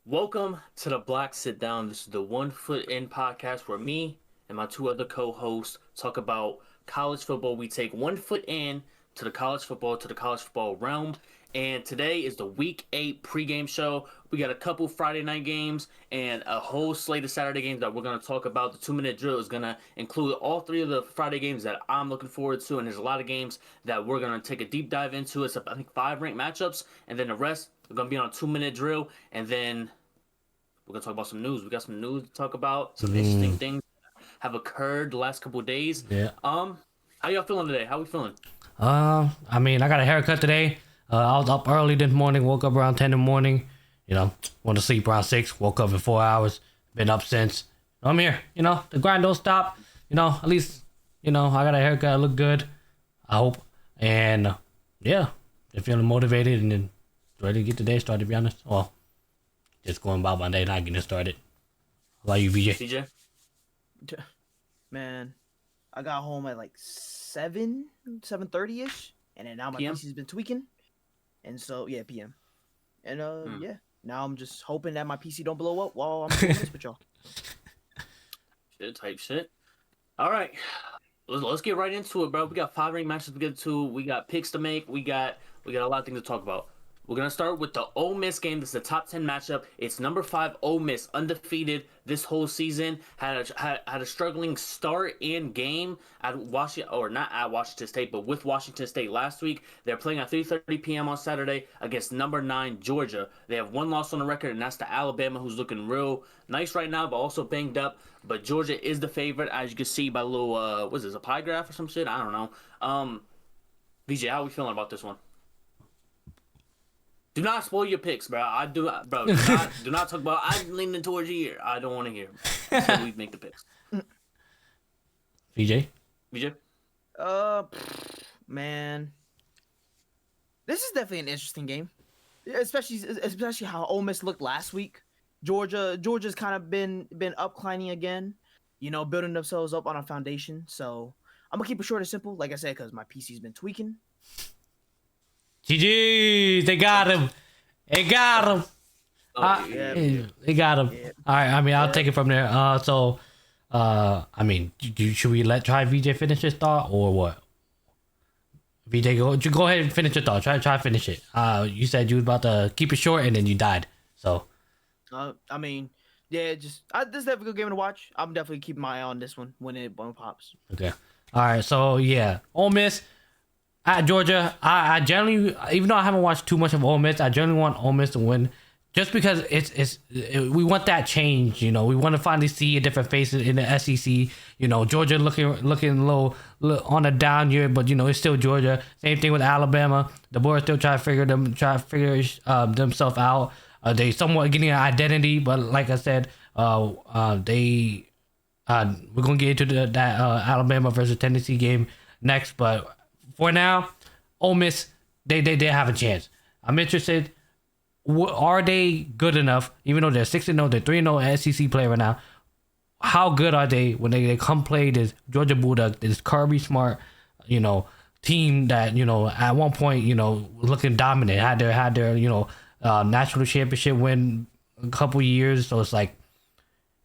Welcome to the Black Sit Down. This is the One Foot In podcast where me and my two other co-hosts talk about college football. We take one foot in to the college football realm. And today is the Week 8 pregame show. We got a couple Friday night games and a whole slate of Saturday games that we're going to talk about. The 2 minute drill is going to include all three of the Friday games that I'm looking forward to. And there's a lot of games that we're going to take a deep dive into. It's, I think, 5 ranked matchups. And then the rest are going to be on a 2 minute drill. And then we're gonna talk about some news. We got some news to talk about. Some interesting things have occurred the last couple of days. Yeah. How y'all feeling today? How we feeling? I got a haircut today. I was up early this morning. Woke up around 10 in the morning. Went to sleep around 6. Woke up in 4 hours. Been up since. I'm here. The grind don't stop. At least, I got a haircut. I look good. I hope. And yeah, just feeling motivated and then ready to get the day started. To be honest, well, just going about my day, not getting started. How about you, VJ? CJ? Man, I got home at like 7:30 ish, and then now my PM? PC's been tweaking, and so yeah, PM, and yeah, now I'm just hoping that my PC don't blow up while I'm doing this with y'all. Shit, type shit. All right, let's get right into it, bro. We got 5 ranked matches to get to. We got picks to make. We got a lot of things to talk about. We're going to start with the Ole Miss game. This is the top 10 matchup. It's number 5 Ole Miss, undefeated this whole season. Had a struggling start and game at Washington, or not at Washington State, but with Washington State last week. They're playing at 3:30 p.m. on Saturday against number 9 Georgia. They have one loss on the record, and that's to Alabama, who's looking real nice right now, but also banged up. But Georgia is the favorite, as you can see by a little, what is this, a pie graph or some shit? I don't know. VJ, how are we feeling about this one? Do not spoil your picks, bro. Do not talk about. I'm leaning towards you here. I don't want to hear. So we make the picks. VJ? Man, this is definitely an interesting game, especially how Ole Miss looked last week. Georgia's kind of been upclimbing again, building themselves up on a foundation. So I'm gonna keep it short and simple, like I said, because my PC's been tweaking. GG! They got him. They got him. They got him. Yeah. All right. I'll take it from there. Should we try VJ finish his thought or what? VJ, go ahead and finish your thought. Try to finish it. You said you was about to keep it short and then you died. So. Yeah, this is definitely a good game to watch. I'm definitely keeping my eye on this one when it pops. Okay. All right. So yeah, Ole Miss. At Georgia, I generally, even though I haven't watched too much of Ole Miss, I generally want Ole Miss to win, just because we want that change. We want to finally see a different faces in the SEC. Georgia looking a little on a down year, but it's still Georgia. Same thing with Alabama. The boys still try to figure themselves out. They somewhat getting an identity, but like I said, we're gonna get into that Alabama versus Tennessee game next, but. For now, Ole Miss, they have a chance. I'm interested. Are they good enough? Even though they're 6-0, they're 3-0 SEC player right now. How good are they when they come play this Georgia Bulldog, this Kirby Smart, team that at one point looking dominant, had their national championship win a couple years. So it's like,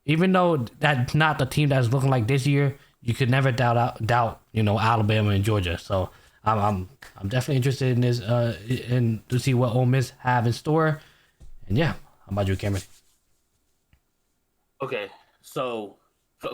even though that's not the team that's looking like this year, you could never doubt Alabama and Georgia. So I'm definitely interested in this in to see what Ole Miss have in store. And yeah, how about you, Cameron? Okay, so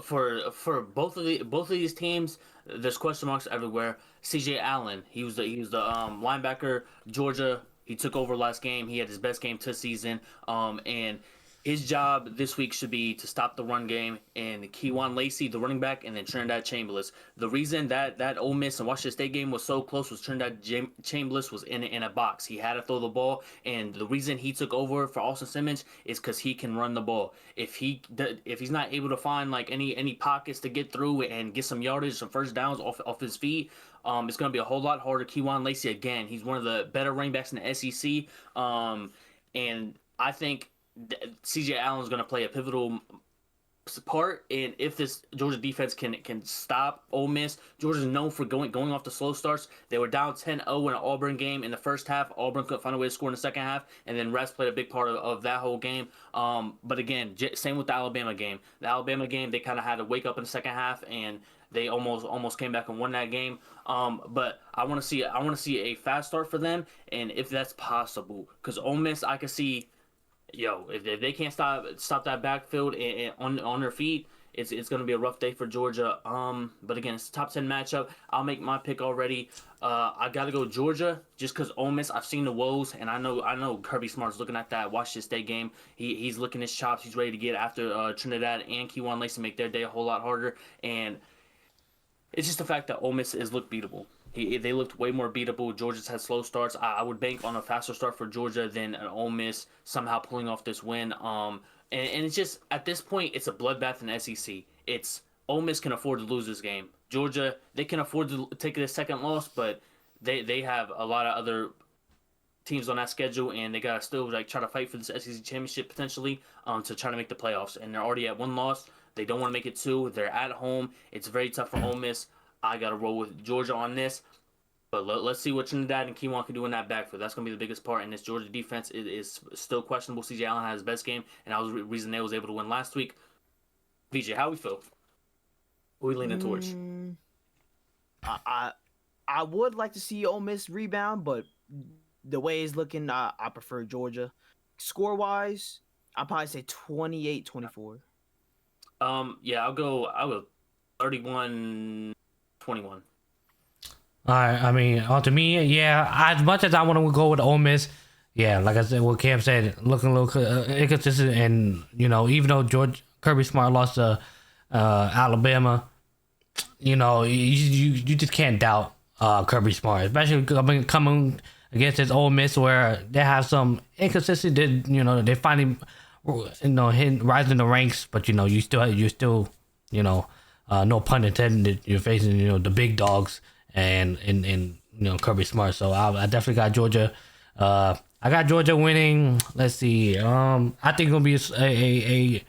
for both of these teams, there's question marks everywhere. CJ Allen, he was the linebacker, Georgia. He took over last game. He had his best game this season. And his job this week should be to stop the run game and Keywan Lacey, the running back, and then Trinidad Chambliss. The reason that Ole Miss and Washington State game was so close was Trinidad Chambliss was in a box. He had to throw the ball, and the reason he took over for Austin Simmons is because he can run the ball. If he's not able to find like any pockets to get through and get some yardage, some first downs off his feet, it's going to be a whole lot harder. Keywan Lacey, again, he's one of the better running backs in the SEC, and I think CJ Allen's going to play a pivotal part, and if this Georgia defense can stop Ole Miss. Georgia's known for going off the slow starts. They were down 10-0 in an Auburn game in the first half. Auburn couldn't find a way to score in the second half, and then refs played a big part of that whole game. But again, same with the Alabama game. The Alabama game, they kind of had to wake up in the second half, and they almost came back and won that game. But I want to see a fast start for them, and if that's possible, because Ole Miss, I can see. If they can't stop that backfield and on their feet, it's gonna be a rough day for Georgia. But again, it's a top 10 matchup. I'll make my pick already. I gotta go Georgia just because Ole Miss. I've seen the woes, and I know Kirby Smart's looking at that Washington State game. He's licking his chops. He's ready to get after Trinidad and Keywan Lace and make their day a whole lot harder. And it's just the fact that Ole Miss has looked beatable. They looked way more beatable. Georgia's had slow starts. I would bank on a faster start for Georgia than an Ole Miss somehow pulling off this win. And it's just at this point, it's a bloodbath in the SEC. It's Ole Miss can afford to lose this game. Georgia, they can afford to take a second loss, but they have a lot of other teams on that schedule, and they gotta still try to fight for this SEC championship potentially to try to make the playoffs. And they're already at one loss. They don't want to make it two. They're at home. It's very tough for Ole Miss. I got to roll with Georgia on this. But let's see what Trinidad and Keywan can do in that backfield. That's going to be the biggest part. And this Georgia defense is still questionable. C.J. Allen had his best game, and that was the reason they was able to win last week. VJ, how we feel? Who we leaning towards? I would like to see Ole Miss rebound, but the way it's looking, I prefer Georgia. Score-wise, I'll probably say 28-24. Yeah, I'll go 31-21. All right, I mean, to me, yeah. As much as I want to go with Ole Miss, yeah, like I said, what Cam said, looking a little inconsistent, and even though Kirby Smart lost to Alabama, you just can't doubt Kirby Smart, especially coming against this Ole Miss where they have some inconsistency. They finally rising the ranks, but you still no pun intended, you're facing the big dogs and Kirby Smart. So I definitely got Georgia. I got Georgia winning. Let's see. I think it'll be a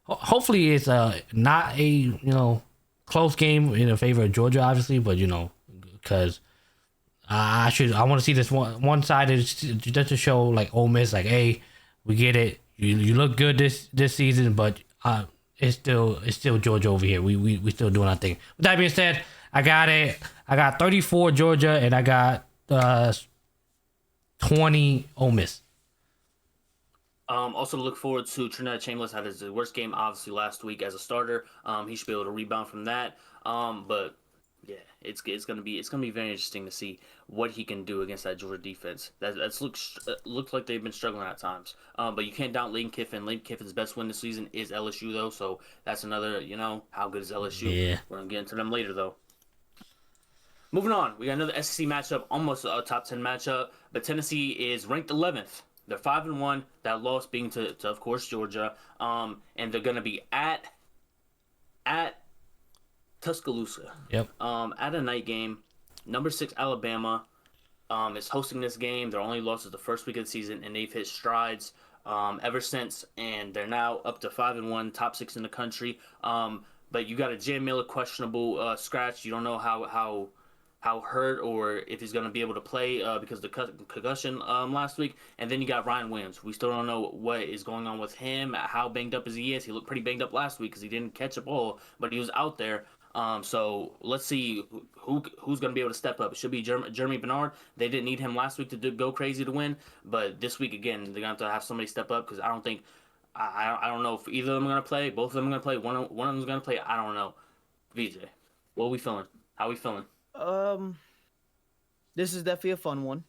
hopefully it's not a close game in the favor of Georgia, obviously, but because I want to see this one side is just to show Ole Miss hey, we get it. You look good this season, but it's still Georgia over here. We still doing our thing. With that being said, I got it. I got 34 Georgia, and I got 20 Ole Miss. Also look forward to Trinidad Chambliss had his worst game obviously last week as a starter. He should be able to rebound from that. But yeah, it's gonna be very interesting to see what he can do against that Georgia defense. That's looks like they've been struggling at times. But you can't doubt Lane Kiffin. Lane Kiffin's best win this season is LSU though, so that's another how good is LSU? Yeah. We're gonna get into them later though. Moving on, we got another SEC matchup, almost a top 10 matchup, but Tennessee is ranked 11th. They're 5-1. That loss being to of course Georgia. And they're gonna be at Tuscaloosa. Yep. At a night game. Number 6 Alabama is hosting this game. Their only loss is the first week of the season, and they've hit strides ever since. And they're now up to 5-1, top 6 in the country. But you got a Jam Miller questionable scratch. You don't know how hurt or if he's going to be able to play because of the concussion last week. And then you got Ryan Williams. We still don't know what is going on with him, how banged up as he is. He looked pretty banged up last week because he didn't catch a ball, but he was out there. So let's see who's going to be able to step up. It should be Jeremy Bernard. They didn't need him last week to go crazy to win, but this week again they're going to have somebody step up because I don't think I don't know if either of them are going to play. Both of them are going to play. One of them is going to play. I don't know. VJ, what are we feeling? How are we feeling? This is definitely a fun one.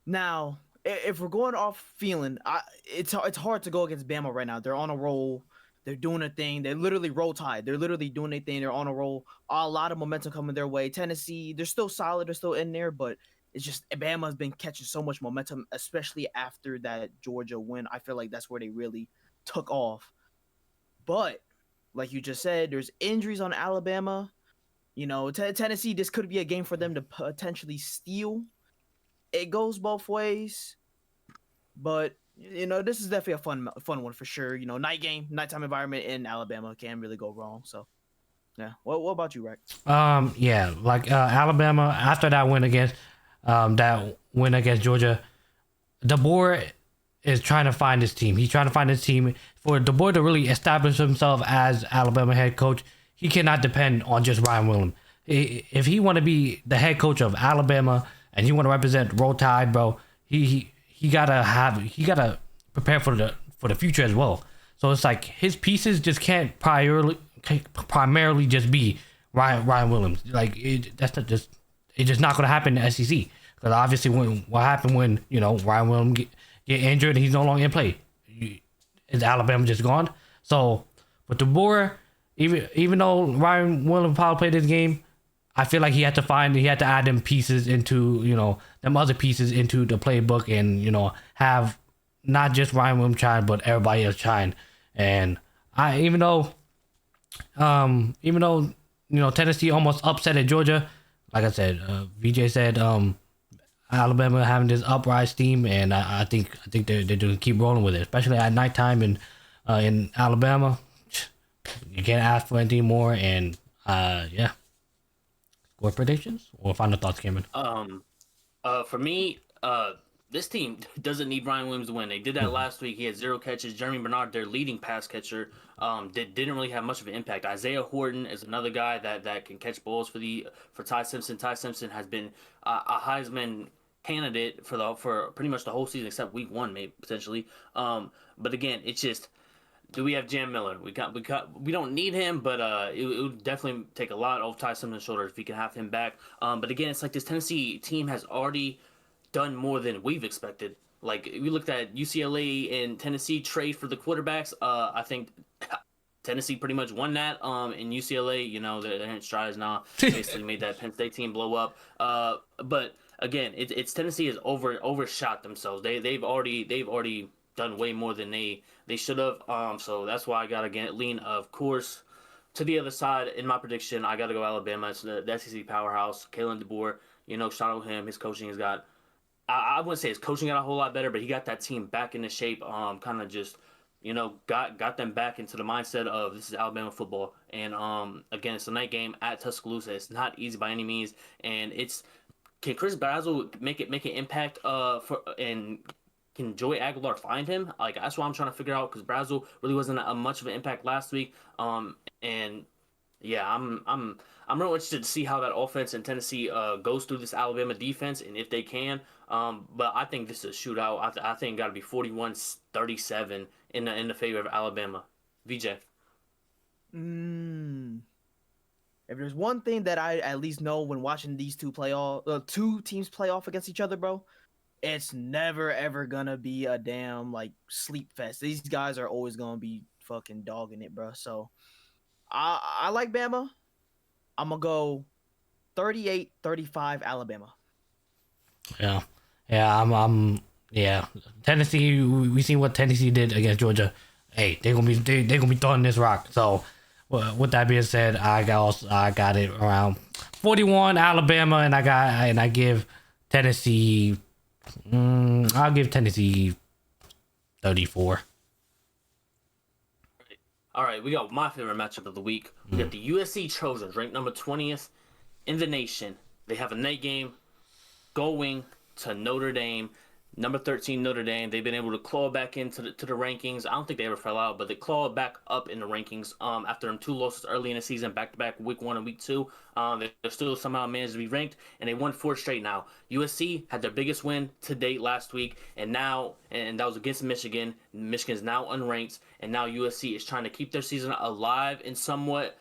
Now, if we're going off feeling, it's hard to go against Bama right now. They're on a roll. They're doing a thing. They're literally roll tide. They're literally doing a thing. They're on a roll. A lot of momentum coming their way. Tennessee, they're still solid. They're still in there, but it's just Bama's been catching so much momentum, especially after that Georgia win. I feel like that's where they really took off. But like you just said, there's injuries on Alabama. Tennessee, this could be a game for them to potentially steal. It goes both ways, but This is definitely a fun one for sure. Nighttime environment in Alabama can't really go wrong. So yeah. What about you, Rex? Yeah, like Alabama after that win against Georgia, DeBoer is trying to find his team. He's trying to find his team. For DeBoer to really establish himself as Alabama head coach, he cannot depend on just Ryan Williams. If he want to be the head coach of Alabama and he want to represent Roll Tide, bro, he gotta prepare for the future as well. So it's like his pieces just can't primarily just be Ryan Williams. Like it's just not gonna happen in the SEC. Because obviously, what happened when Ryan Williams get injured and he's no longer in play? Is Alabama just gone? So with DeBoer, even though Ryan Williams probably played this game, I feel like he had to add them pieces into them other pieces into the playbook, and have not just Ryan Williams shine, but everybody else shine. And even though Tennessee almost upset at Georgia, like I said, VJ said Alabama having this uprise team, and I think they're going to keep rolling with it, especially at nighttime in Alabama. You can't ask for anything more, and yeah. Score predictions or final thoughts, Cameron? For me, this team doesn't need Ryan Williams to win. They did that last week. He had 0 catches. Jeremy Bernard, their leading pass catcher, didn't really have much of an impact. Isaiah Horton is another guy that can catch balls for Ty Simpson. Ty Simpson has been a Heisman candidate for pretty much the whole season except week 1, maybe potentially. But again, it's just, do we have Jam Miller? We don't need him, but it would definitely take a lot off Ty Simpson's shoulders if we can have him back. But again, it's like this Tennessee team has already done more than we've expected. Like, we looked at UCLA and Tennessee trade for the quarterbacks. I think Tennessee pretty much won that. In UCLA, they're in strides now. Basically made that Penn State team blow up. But again, it's Tennessee has overshot themselves. They've already done way more than they should have. So that's why I gotta lean, of course, to the other side. In my prediction, I gotta go Alabama. It's the SEC powerhouse. Kalen DeBoer, shout out him. His coaching has got. I wouldn't say his coaching got a whole lot better, but he got that team back into shape. Kind of just, got them back into the mindset of this is Alabama football. And again, it's a night game at Tuscaloosa. It's not easy by any means, and can Chris Brazzell make an impact and can Joey Aguilar find him? Like, that's what I'm trying to figure out, because Brazzell really wasn't much of an impact last week. And yeah, I'm real interested to see how that offense in Tennessee goes through this Alabama defense, and if they can. But I think this is a shootout. I think it got to be 41-37 in the favor of Alabama. VJ. If there's one thing that I at least know when watching these two teams play off against each other, bro, it's never ever gonna be a damn sleep fest. These guys are always gonna be fucking dogging it, bro. So I like Bama. I'm gonna go 38-35 Alabama. Yeah, yeah. Tennessee, we seen what Tennessee did against Georgia. Hey, they're gonna be throwing this rock. So, with that being said, I got it around 41 Alabama, and I give Tennessee. I'll give Tennessee 34. All right, we got my favorite matchup of the week. We got the USC Trojans, ranked number 20th in the nation. They have a night game going to Notre Dame. Number 13 Notre Dame. They've been able to claw back into the rankings. I don't think they ever fell out, but they clawed back up in the rankings after them 2 losses early in the season, back-to-back week 1 and week 2. They're still somehow managed to be ranked, and they won 4 straight now. USC had their biggest win to date last week, and that was against Michigan. Michigan is now unranked, and now USC is trying to keep their season alive in somewhat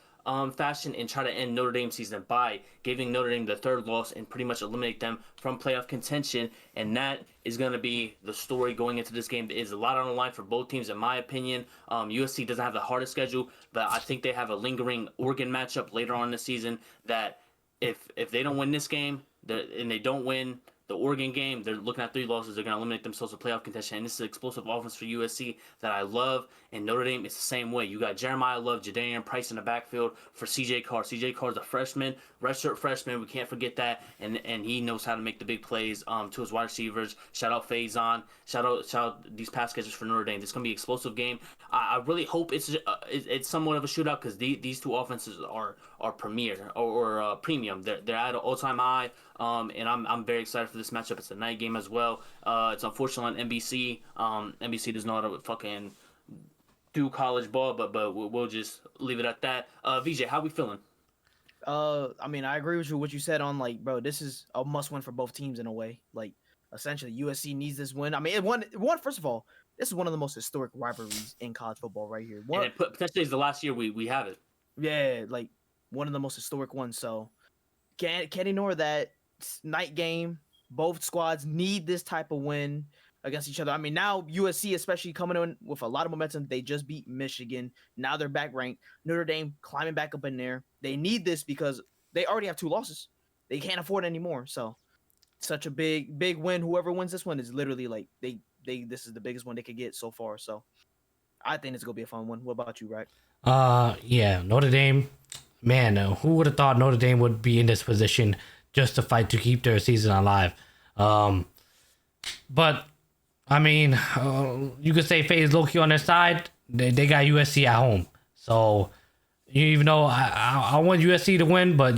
fashion and try to end Notre Dame's season by giving Notre Dame the 3rd loss and pretty much eliminate them from playoff contention. And that is going to be the story going into this game. There is a lot on the line for both teams, in my opinion. USC doesn't have the hardest schedule, but I think they have a lingering Oregon matchup later on in the season that if they don't win this game and they don't win The Oregon game, they're looking at 3 losses. They're going to eliminate themselves to playoff contention. And this is an explosive offense for USC that I love. And Notre Dame, it's the same way. You got Jeremiah Love, Jadavian Price in the backfield for CJ Carr. CJ Carr's a freshman, redshirt freshman. We can't forget that. And he knows how to make the big plays to his wide receivers. Shout out Faison. Shout out these pass catchers for Notre Dame. This is going to be an explosive game. I really hope it's somewhat of a shootout because these two offenses are premier or premium. They're at an all-time high. And I'm very excited for this matchup. It's a night game as well. It's unfortunately on NBC. NBC does not fucking do college ball, but we'll just leave it at that. VJ, how we feeling? I mean, I agree with you what you said on like, bro, this is a must win for both teams in a way. Like, essentially, USC needs this win. I mean, it won. First of all, this is one of the most historic rivalries in college football right here. And it potentially is the last year we have it. Yeah, like one of the most historic ones. So can't ignore that. Night game. Both squads need this type of win against each other. I mean, now USC, especially coming in with a lot of momentum, they just beat Michigan. Now they're back ranked. Notre Dame climbing back up in there. They need this because they already have 2 losses. They can't afford any more. So, such a big win. Whoever wins this one is literally like this is the biggest one they could get so far. So, I think it's gonna be a fun one. What about you, right? Yeah, Notre Dame. Man, who would have thought Notre Dame would be in this position just to fight to keep their season alive? But I mean, you could say Faye's low-key on their side. They got USC at home, so even though I want USC to win, but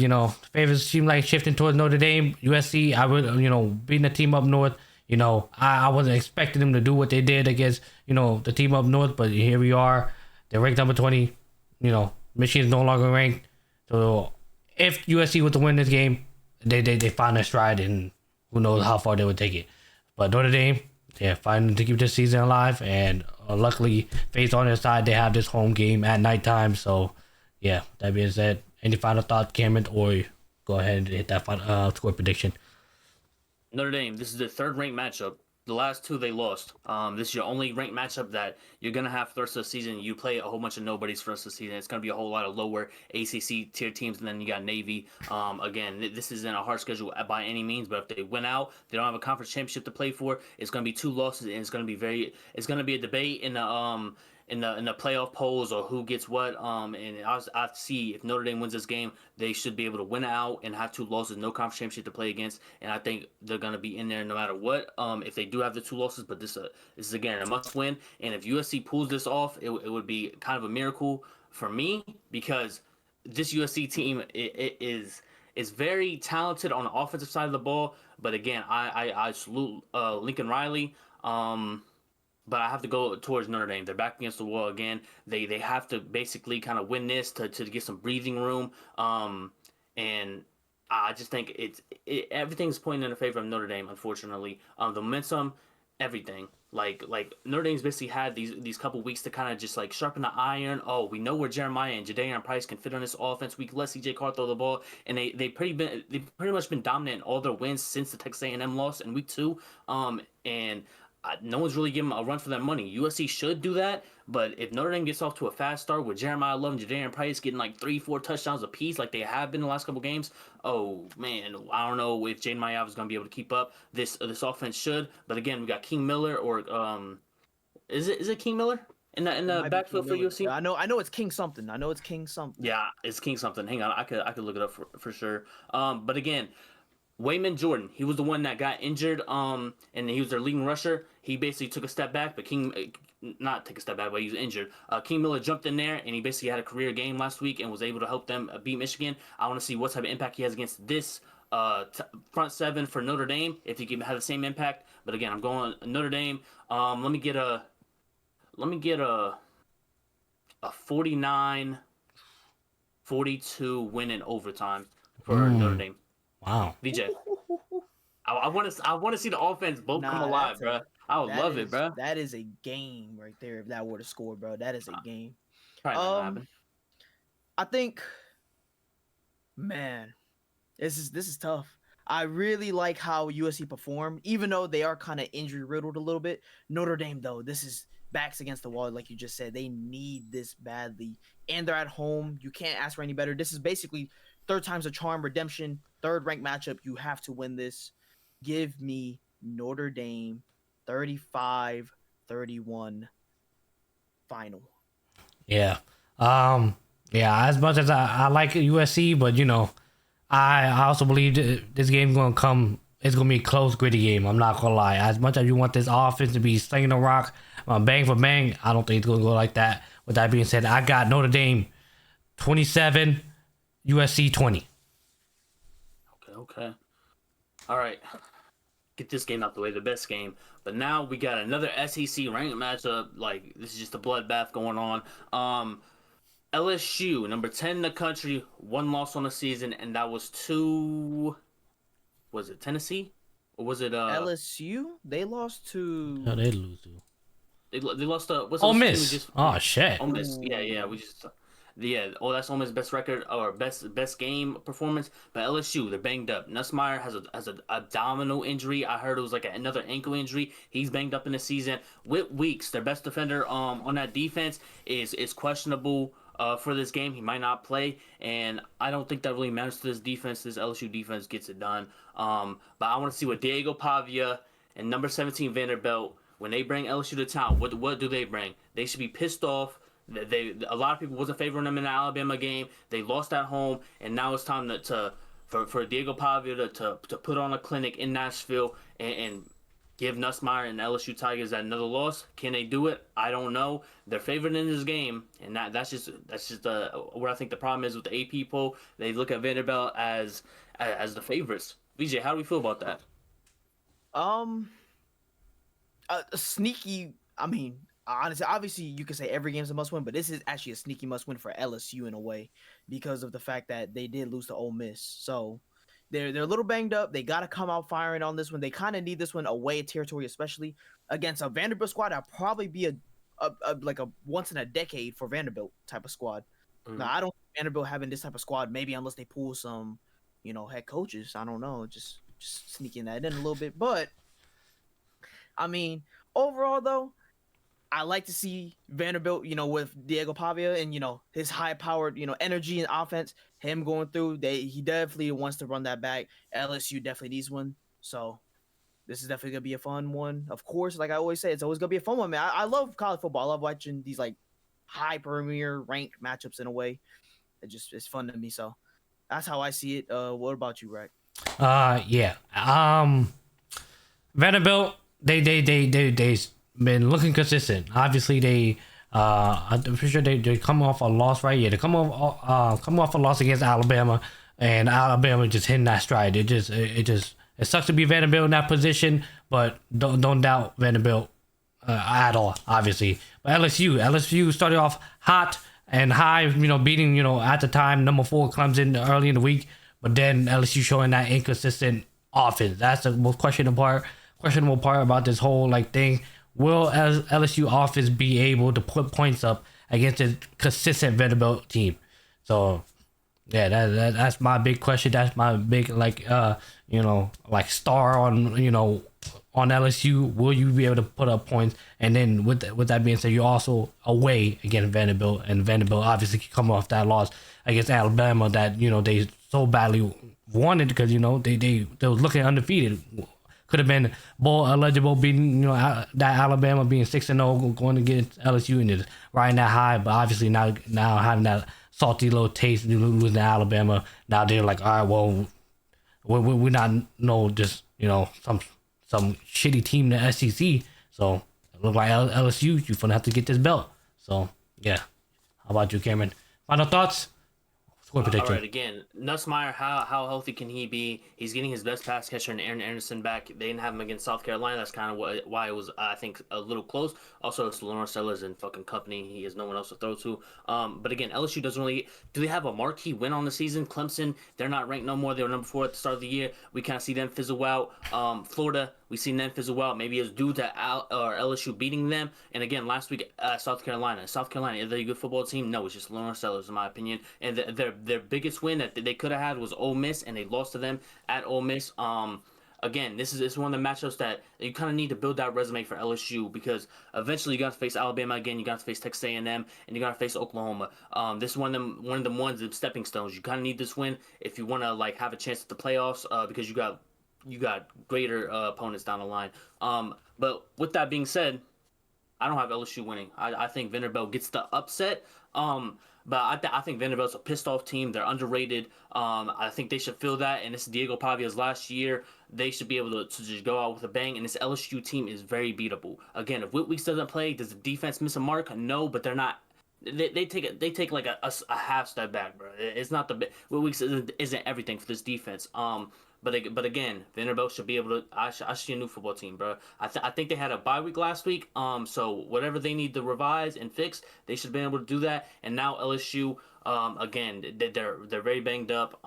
favors seem like shifting towards Notre Dame. USC, I would beating the team up north. I wasn't expecting them to do what they did against the team up north, but here we are. They're ranked number 20. Michigan's no longer ranked. So if USC were to win this game, they find their stride, and who knows how far they would take it. But Notre Dame, they're fighting to keep this season alive, and luckily, Faye's on their side. They have this home game at nighttime. So, yeah, that being said, any final thoughts, Cameron, or go ahead and hit that final, score prediction? Notre Dame, this is the 3rd ranked matchup. The last 2 they lost. This is your only ranked matchup that you're gonna have for the rest of the season. You play a whole bunch of nobodies for the rest of the season. It's gonna be a whole lot of lower ACC tier teams, and then you got Navy. Again, this isn't a hard schedule by any means, but if they win out, they don't have a conference championship to play for. It's gonna be 2 losses, and it's gonna be a debate in the playoff polls or who gets what. And I see if Notre Dame wins this game, they should be able to win out and have 2 losses, no conference championship to play against. And I think they're gonna be in there no matter what. If they do have the 2 losses, but this is again a must win. And if USC pulls this off, it would be kind of a miracle for me because this USC team is very talented on the offensive side of the ball. But again, I salute Lincoln Riley. But I have to go towards Notre Dame. They're back against the wall again. They have to basically kind of win this to get some breathing room. And I just think everything's pointing in the favor of Notre Dame, unfortunately. The momentum, everything. Like Notre Dame's basically had these couple weeks to kind of just like sharpen the iron. Oh, we know where Jeremiah and Jadavian Price can fit on this offense. We can let CJ Carr throw the ball, and they've pretty much been dominant in all their wins since the Texas A&M loss in week 2. And no one's really giving them a run for their money. USC should do that, but if Notre Dame gets off to a fast start with Jeremiah Love and Jadavian Price getting like 3-4 touchdowns apiece like they have been the last couple games, oh man, I don't know if Jaden Mayav is going to be able to keep up. This offense should, but again, we got King Miller or is it King Miller in the backfield for USC? Yeah, I know it's King something. Yeah, it's King something. Hang on, I could look it up for sure. But again, Wayman Jordan, he was the one that got injured, and he was their leading rusher. He basically took a step back, but not take a step back, but he was injured. King Miller jumped in there, and he basically had a career game last week and was able to help them beat Michigan. I want to see what type of impact he has against this front 7 for Notre Dame, if he can have the same impact. But again, I'm going Notre Dame. Let me get a 49-42 win in overtime for Notre Dame. Wow. VJ, I want to see the offense come alive, bro. I would love it, bro. That is a game right there. If that were to score, bro, that is a game. Probably not gonna happen. I think, man, this is tough. I really like how USC performed, even though they are kind of injury riddled a little bit. Notre Dame, though, this is backs against the wall, like you just said. They need this badly, and they're at home. You can't ask for any better. This is basically 3rd time's a charm, redemption, 3rd ranked matchup. You have to win this. Give me Notre Dame 35-31 final. Yeah. Yeah. As much as I like USC, but I also believe this game's gonna come. It's gonna be a close, gritty game. I'm not gonna lie. As much as you want this offense to be slinging the rock, bang for bang, I don't think it's gonna go like that. With that being said, I got Notre Dame 27, USC 20. Okay. All right. Get this game out the way, the best game. But now we got another SEC ranked matchup. Like, this is just a bloodbath going on. LSU, number 10 in the country, one loss on the season, and that was to, was it Tennessee? Or was it LSU? They lost to. No, they lose to they lost to what's Ole the team we Miss. just Oh shit. Ole Miss. Yeah, we just that's Ole Miss best record or best game performance. But LSU, they're banged up. Nussmeier has a abdominal injury. I heard it was like another ankle injury. He's banged up in the season. Whit Weeks, their best defender on that defense, is questionable for this game. He might not play, and I don't think that really matters to this defense. This LSU defense gets it done. But I want to see what Diego Pavia and number 17 Vanderbilt, when they bring LSU to town, what do they bring? They should be pissed off. A lot of people wasn't favoring them in the Alabama game. They lost at home, and now it's time for Diego Pavia to put on a clinic in Nashville and give Nussmeier and LSU Tigers another loss. Can they do it? I don't know. They're favored in this game, and that's just what I think the problem is with the AP poll. They look at Vanderbilt as the favorites. VJ, how do we feel about that? A sneaky. I mean, honestly, obviously, you could say every game's a must win, but this is actually a sneaky must win for LSU in a way because of the fact that they did lose to Ole Miss. So they're a little banged up. They got to come out firing on this one. They kind of need this one away territory, especially against a Vanderbilt squad. That'll probably be a like a once in a decade for Vanderbilt type of squad. Mm-hmm. Now, I don't think Vanderbilt having this type of squad, maybe unless they pull some, head coaches. I don't know, just sneaking that in a little bit, but. I mean, overall though, I like to see Vanderbilt, with Diego Pavia and his high-powered, energy and offense. Him going through, he definitely wants to run that back. LSU definitely needs one, so this is definitely gonna be a fun one. Of course, like I always say, it's always gonna be a fun one, man. I love college football. I love watching these like high premier ranked matchups in a way. It's fun to me. So that's how I see it. What about you, Rack? Yeah. Vanderbilt. They been looking consistent. Obviously, I'm pretty sure they come off a loss, right? Yeah, they come off a loss against Alabama, and Alabama just hitting that stride. It sucks to be Vanderbilt in that position, but don't doubt Vanderbilt at all, obviously. But LSU started off hot and high, beating at the time number 4 Clemson early in the week, but then LSU showing that inconsistent offense. That's the most questionable part about this whole thing. Will LSU offense be able to put points up against a consistent Vanderbilt team? So yeah, that's my big question. That's my big star on LSU. Will you be able to put up points? And then with that being said, you're also away against Vanderbilt, and Vanderbilt obviously come off that loss against Alabama that they so badly wanted because they was looking undefeated. Could have been bowl eligible, beating that Alabama being 6-0, going against LSU and just riding that high. But obviously now having that salty little taste, losing to Alabama. Now they're like, all right, well, we're not just some shitty team in the SEC. So it look like LSU, you're gonna have to get this belt. So yeah, how about you, Cameron? Final thoughts? Score prediction. All right, again, Nussmeier, how healthy can he be? He's getting his best pass catcher in Aaron Anderson back. They didn't have him against South Carolina. That's kind of why it was, I think, a little close. Also, it's Lawrence Sellers and fucking company. He has no one else to throw to. But again, LSU doesn't really. Do they have a marquee win on the season? Clemson, they're not ranked no more. They were number 4 at the start of the year. We kind of see them fizzle out. Florida, we seen them fizzle out. Maybe it's due to LSU beating them. And again, last week, South Carolina. Is they a good football team? No, it's just Lawrence Sellers, in my opinion. And their biggest win that they could have had was Ole Miss, and they lost to them at Ole Miss. Again, this is one of the matchups that you kind of need to build that resume for LSU because eventually you got to face Alabama again, you got to face Texas A&M, and you got to face Oklahoma. This is one of them ones, the stepping stones. You kind of need this win if you want to have a chance at the playoffs because you got you got greater opponents down the line. But with that being said, I don't have LSU winning. I think Vanderbilt gets the upset. But I think Vanderbilt's a pissed off team. They're underrated. I think they should feel that. And this is Diego Pavia's last year. They should be able to just go out with a bang. And this LSU team is very beatable. Again, if Whitweeks doesn't play, does the defense miss a mark? No, but they're not. They take like a half step back, bro. It's not the Whitweeks isn't everything for this defense. But again, Vanderbilt should be able to. I see a new football team, bro. I think they had a bye week last week. So whatever they need to revise and fix, they should be able to do that. And now LSU, again, they're very banged up.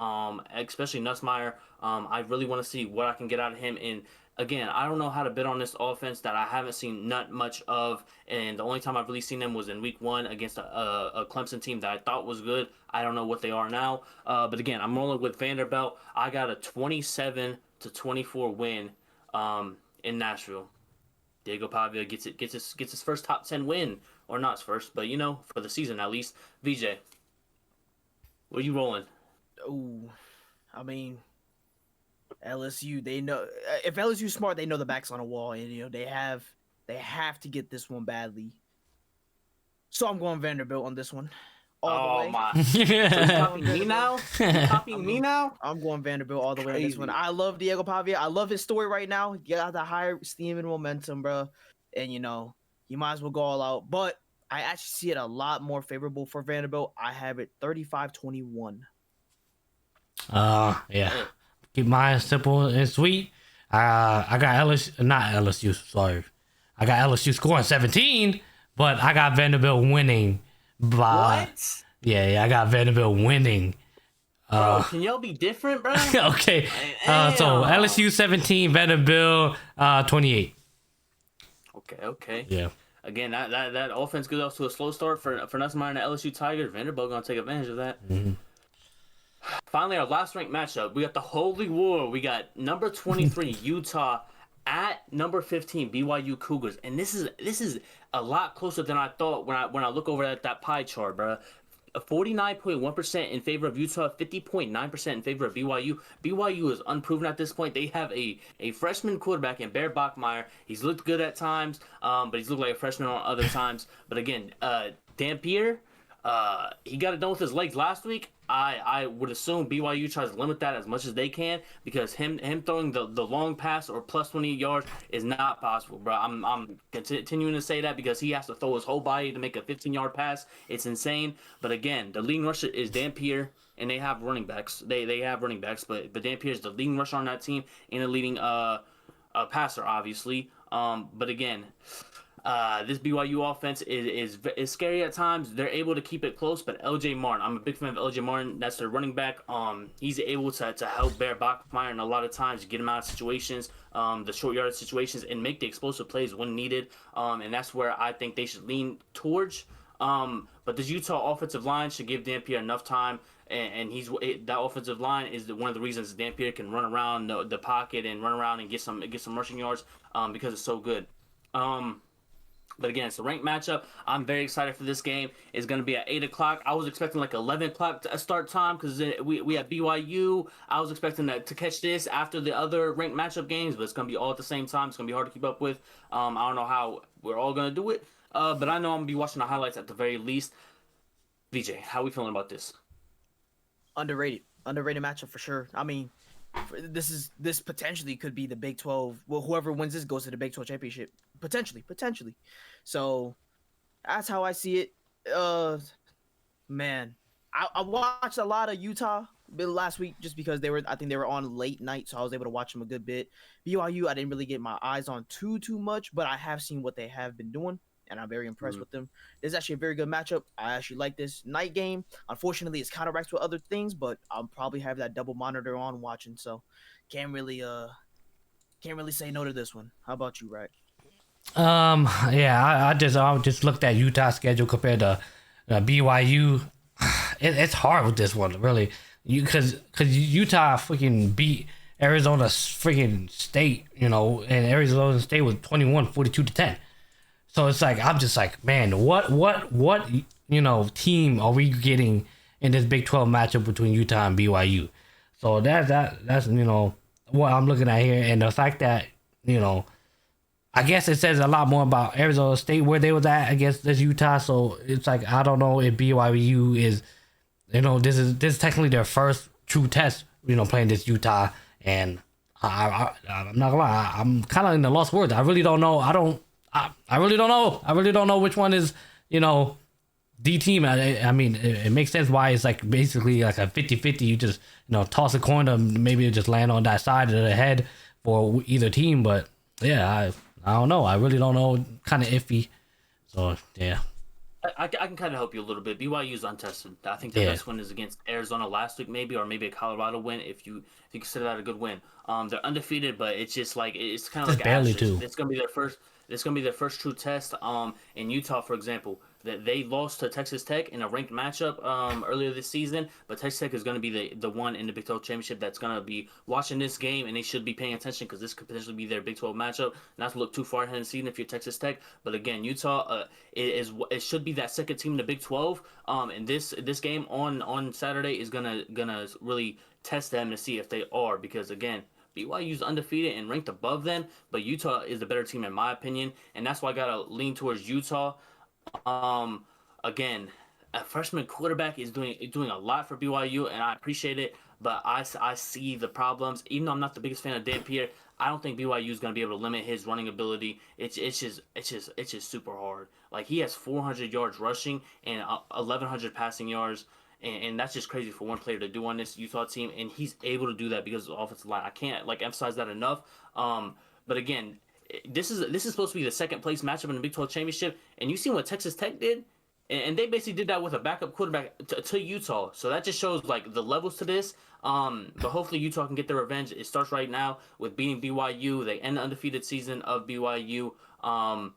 Especially Nussmeier. I really want to see what I can get out of him. And again, I don't know how to bet on this offense that I haven't seen not much of, and the only time I've really seen them was in week 1 against a Clemson team that I thought was good. I don't know what they are now, but again, I'm rolling with Vanderbilt. I got a 27-24 win in Nashville. Diego Pavia gets his first top 10 win, or not his first, but for the season at least. VJ, what are you rolling? Oh, I mean, LSU, they know if LSU's smart, they know the back's on a wall, and they have to get this one badly. So I'm going Vanderbilt on this one. All the way. My! So you copying me now? You copying me now? I'm going Vanderbilt all the way on this one. Crazy. I love Diego Pavia. I love his story right now. He got the higher steam and momentum, bro. And he might as well go all out. But I actually see it a lot more favorable for Vanderbilt. I have it 35-21. Yeah. Keep mine simple and sweet. I got LSU, sorry. I got LSU scoring 17, but I got Vanderbilt winning by. What? Yeah, I got Vanderbilt winning. Bro, can y'all be different, bro? Okay. So LSU 17, Vanderbilt 28. Okay. Yeah. Again, that offense goes off to a slow start for Nussmeier and the LSU Tigers. Vanderbilt gonna take advantage of that. Mm-hmm. Finally, our last ranked matchup. We got the Holy War. We got number 23 Utah at number 15 BYU Cougars, and this is a lot closer than I thought when I look over at that pie chart, bro. 49.1% in favor of Utah, 50.9% in favor of BYU. BYU is unproven at this point. They have a freshman quarterback in Bear Bachmeier. He's looked good at times, but he's looked like a freshman on other times. But again, Dampier, he got it done with his legs last week. I would assume BYU tries to limit that as much as they can, because him throwing the long pass or plus 20 yards is not possible, bro. I'm continuing to say that because he has to throw his whole body to make a 15-yard pass. It's insane. But again, the leading rusher is Dampier, and they have running backs. They have running backs, but Dampier is the leading rusher on that team and the leading passer, obviously. But again, this BYU offense is scary at times. They're able to keep it close, but LJ Martin, I'm a big fan of LJ Martin. That's their running back. He's able to help Bear Bachmeier, and a lot of times get him out of situations, the short yardage situations, and make the explosive plays when needed. And that's where I think they should lean towards. But this Utah offensive line should give Dampier enough time, and that offensive line is one of the reasons Dampier can run around the pocket and run around and get some rushing yards, because it's so good. But again, it's a ranked matchup. I'm very excited for this game. It's going to be at 8 o'clock. I was expecting like 11 o'clock to start time because we have BYU. I was expecting to catch this after the other ranked matchup games, but it's going to be all at the same time. It's going to be hard to keep up with. I don't know how we're all going to do it, but I know I'm going to be watching the highlights at the very least. VJ, how are we feeling about this? Underrated matchup for sure. I mean, this potentially could be the Big 12. Well, whoever wins this goes to the Big 12 championship. Potentially. So that's how I see it. Man, I watched a lot of Utah last week just because I think they were on late night, so I was able to watch them a good bit. BYU, I didn't really get my eyes on too much, but I have seen what they have been doing, and I'm very impressed with them. This is actually a very good matchup. I actually like this night game. Unfortunately, it's counteracts with other things, but I'll probably have that double monitor on watching, so can't really say no to this one. How about you, Rack? Yeah, I just looked at Utah's schedule compared to BYU. It's hard with this one, really. Because Utah freaking beat Arizona freaking State, and Arizona State was 42-10. So it's like, I'm just like, man, what team are we getting in this Big 12 matchup between Utah and BYU? So that's what I'm looking at here, and the fact that you know, I guess it says a lot more about Arizona State where they was at against this Utah. So it's like I don't know if BYU is, this is technically their first true test. Playing this Utah, and I'm not gonna lie, I'm kind of in the lost words. I really don't know. I really don't know. I really don't know which one is the team. I mean, it makes sense why it's like basically like a 50-50. You just toss a coin to maybe just land on that side of the head for either team. But yeah, I don't know. I really don't know. Kind of iffy. So yeah. I can kind of help you a little bit. BYU's untested. I think the Yeah. best win is against Arizona last week, maybe, or maybe a Colorado win if you consider that a good win. They're undefeated, but it's just like it's kind of Just like barely asterisk. too. It's gonna be their first. It's gonna be their first true test. In Utah, for example, that they lost to Texas Tech in a ranked matchup earlier this season, but Texas Tech is gonna be the one in the Big 12 championship that's gonna be watching this game, and they should be paying attention because this could potentially be their Big 12 matchup. Not to look too far ahead in the season if you're Texas Tech, but again, Utah it should be that second team in the Big 12. And this game on Saturday is gonna really test them to see if they are, because again, BYU's undefeated and ranked above them, but Utah is the better team in my opinion, and that's why I gotta lean towards Utah. Um, Again, a freshman quarterback is doing a lot for BYU, and I appreciate it. But I see the problems. Even though I'm not the biggest fan of Dan Pierre, I don't think BYU is going to be able to limit his running ability. It's just super hard. Like he has 400 yards rushing and 1100 passing yards. And that's just crazy for one player to do on this Utah team, and he's able to do that because of the offensive line. I can't like emphasize that enough. But again, this is supposed to be the second place matchup in the Big 12 championship, and you see what Texas Tech did, and they basically did that with a backup quarterback to Utah. So that just shows like the levels to this. But hopefully Utah can get their revenge. It starts right now with beating BYU. They end the undefeated season of BYU, and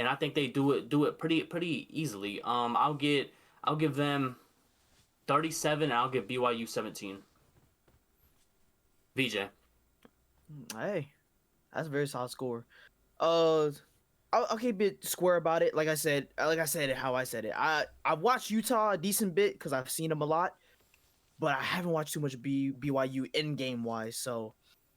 I think they do it pretty easily. I'll give them 37. And I'll give BYU 17. VJ. Hey, that's a very solid score. Uh, I'll keep it square about it. Like I said it how I said it. I've watched Utah a decent bit because I've seen them a lot, but I haven't watched too much BYU in game wise. So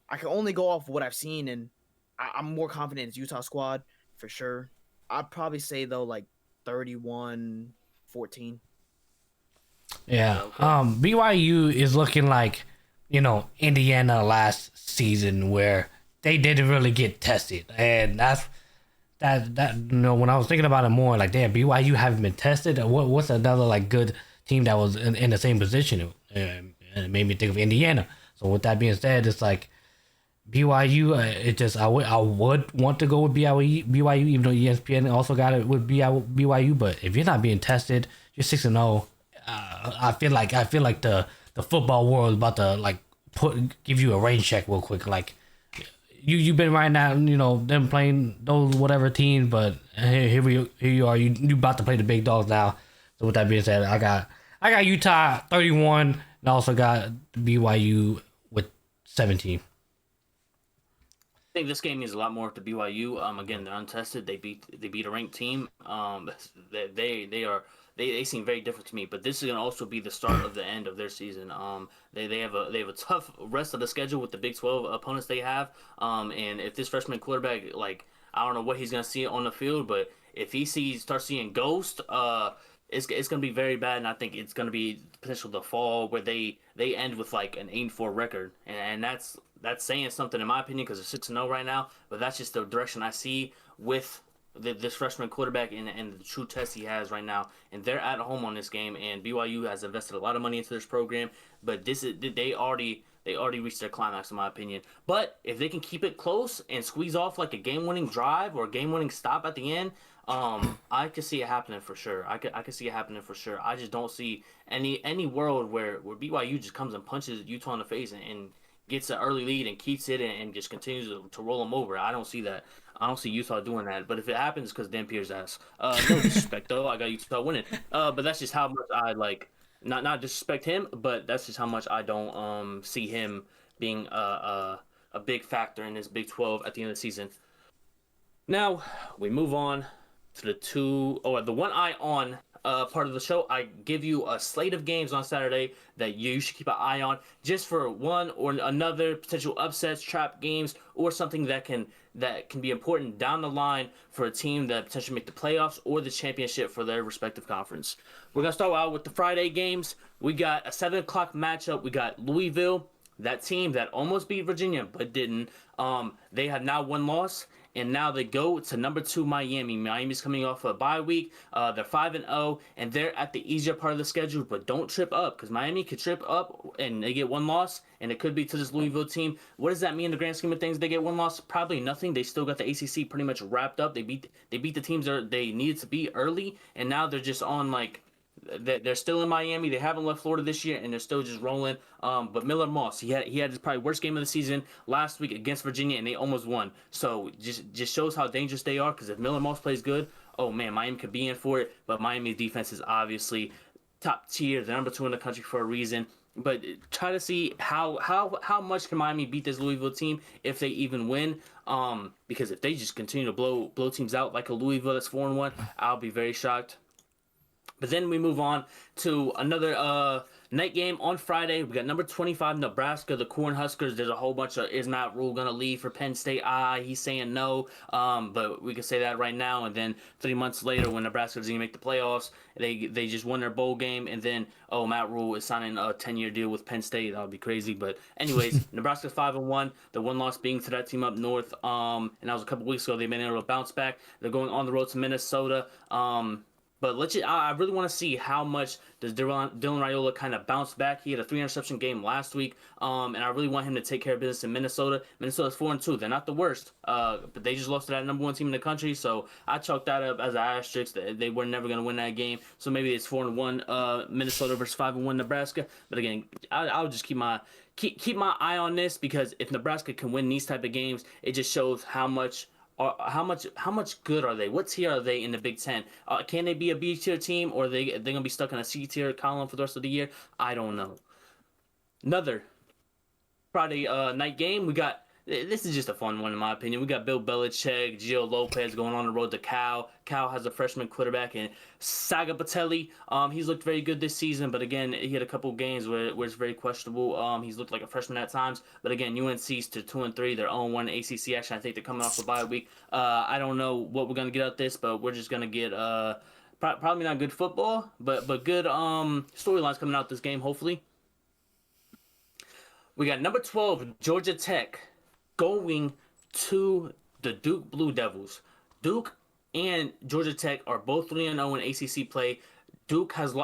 I can only go off what I've seen, and I'm more confident it's Utah squad for sure. I'd probably say though like 31-14. Yeah. Okay. BYU is looking like, Indiana last season where they didn't really get tested. And when I was thinking about it more, like, damn, BYU haven't been tested. What's another like good team that was in the same position? And it made me think of Indiana. So with that being said, it's like BYU. I would want to go with BYU, even though ESPN also got it with BYU. But if you're not being tested, you're 6-0. I feel like the football world is about to like give you a rain check real quick. Like you've been right now, them playing those whatever teams, but here you are. You about to play the big dogs now. So with that being said, I got Utah 31, and I also got BYU with 17. I think this game means a lot more to BYU. Again, they're untested. They beat a ranked team. They seem very different to me. But this is gonna also be the start of the end of their season. They have a tough rest of the schedule with the Big 12 opponents they have. And if this freshman quarterback, like, I don't know what he's gonna see on the field, but if he starts seeing ghost, it's gonna be very bad. And I think it's gonna be potential to fall where they end with like an 8-4 record, and that's saying something in my opinion because they're 6-0 right now. But that's just the direction I see with this freshman quarterback and the true test he has right now. And they're at home on this game, and BYU has invested a lot of money into this program. But they already reached their climax in my opinion. But if they can keep it close and squeeze off like a game-winning drive or a game-winning stop at the end, I could see it happening for sure. I could see it happening for sure. I just don't see any world where BYU just comes and punches Utah in the face and gets an early lead and keeps it and just continues to roll them over. I don't see that. I don't see Utah doing that. But if it happens, because Dan Pierre's ass. No disrespect though. I got Utah winning. But that's just how much I like. Not disrespect him, but that's just how much I don't see him being a big factor in this Big 12 at the end of the season. Now we move on to the one eye on part of the show, I give you a slate of games on Saturday that you should keep an eye on, just for one or another potential upsets, trap games, or something that can be important down the line for a team that potentially make the playoffs or the championship for their respective conference. We're gonna start out with the Friday games. We got a 7 o'clock matchup. We got Louisville, that team that almost beat Virginia but didn't. They have now one loss, and now they go to number 2 Miami. Miami's coming off a bye week. They're 5-0, and they're at the easier part of the schedule. But don't trip up, because Miami could trip up and they get one loss, and it could be to this Louisville team. What does that mean in the grand scheme of things? They get one loss, probably nothing. They still got the ACC pretty much wrapped up. They beat the teams they needed to beat early, and now they're just on like. They're still in Miami. They haven't left Florida this year, and they're still just rolling. But Miller Moss, he had his probably worst game of the season last week against Virginia, and they almost won. So just shows how dangerous they are. Because if Miller Moss plays good, oh man, Miami could be in for it. But Miami's defense is obviously top tier. They're number 2 in the country for a reason. But try to see how much can Miami beat this Louisville team if they even win. Because if they just continue to blow teams out like a Louisville that's 4-1, I'll be very shocked. But then we move on to another night game on Friday. We got number 25 Nebraska, the Cornhuskers. There's a whole bunch of, is Matt Rule going to leave for Penn State? He's saying no. But we can say that right now. And then 3 months later, when Nebraska doesn't even make the playoffs, they just won their bowl game. And then, Matt Rule is signing a 10-year deal with Penn State. That would be crazy. But anyways, Nebraska's 5-1. The one loss being to that team up north. And that was a couple weeks ago. They've been able to bounce back. They're going on the road to Minnesota. But I really want to see how much does Dylan Raiola kind of bounce back. He had a 3-interception game last week, and I really want him to take care of business in Minnesota. Minnesota's 4-2. They're not the worst, but they just lost to that number 1 team in the country. So I chalked that up as an asterisk. They were never going to win that game. So maybe it's 4-1 Minnesota versus 5-1 Nebraska. But again, I'll just keep my eye on this, because if Nebraska can win these type of games, it just shows how much good are they? What tier are they in the Big Ten? Can they be a B tier team, or they're gonna be stuck in a C tier column for the rest of the year? I don't know. Another Friday night game. We got, this is just a fun one in my opinion. We got Bill Belichick, Gio Lopez going on the road to Cal. Cal has a freshman quarterback in Sagapatelli. He's looked very good this season, but again, he had a couple games where it's very questionable. He's looked like a freshman at times, but again, UNC's to 2-3. They're 0-1 ACC action. I think they're coming off a bye week. I don't know what we're gonna get out of this, but we're just gonna get probably not good football, but good storylines coming out this game. Hopefully, we got number 12 Georgia Tech going to the Duke Blue Devils. Duke and Georgia Tech are both 3-0 in ACC play. Duke has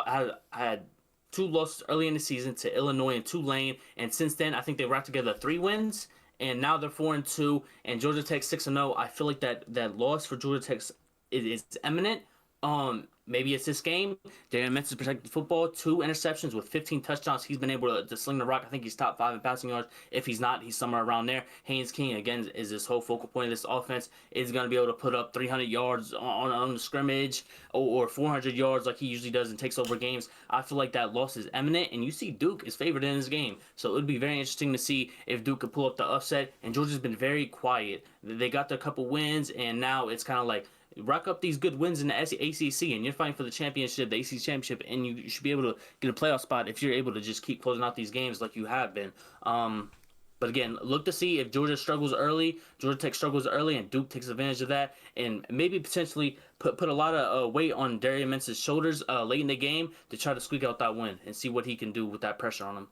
had 2 losses early in the season to Illinois and Tulane, and since then I think they wrapped together 3 wins, and now they're 4-2. And Georgia Tech 6-0. I feel like that loss for Georgia Tech is imminent. Maybe it's this game. Darian Mensis protected football, 2 interceptions with 15 touchdowns. He's been able to sling the rock. I think he's top 5 in passing yards. If he's not, he's somewhere around there. Haynes King, again, is this whole focal point of this offense. Is going to be able to put up 300 yards on the scrimmage, or 400 yards like he usually does and takes over games. I feel like that loss is imminent, and you see Duke is favored in this game. So it would be very interesting to see if Duke could pull up the upset. And Georgia's been very quiet. They got their couple wins, and now it's kind of like, rack up these good wins in the ACC, and you're fighting for the championship, the ACC championship, and you should be able to get a playoff spot if you're able to just keep closing out these games like you have been. But again, look to see if Georgia struggles early, Georgia Tech struggles early, and Duke takes advantage of that, and maybe potentially put a lot of weight on Darian Mensis' shoulders late in the game to try to squeak out that win and see what he can do with that pressure on him.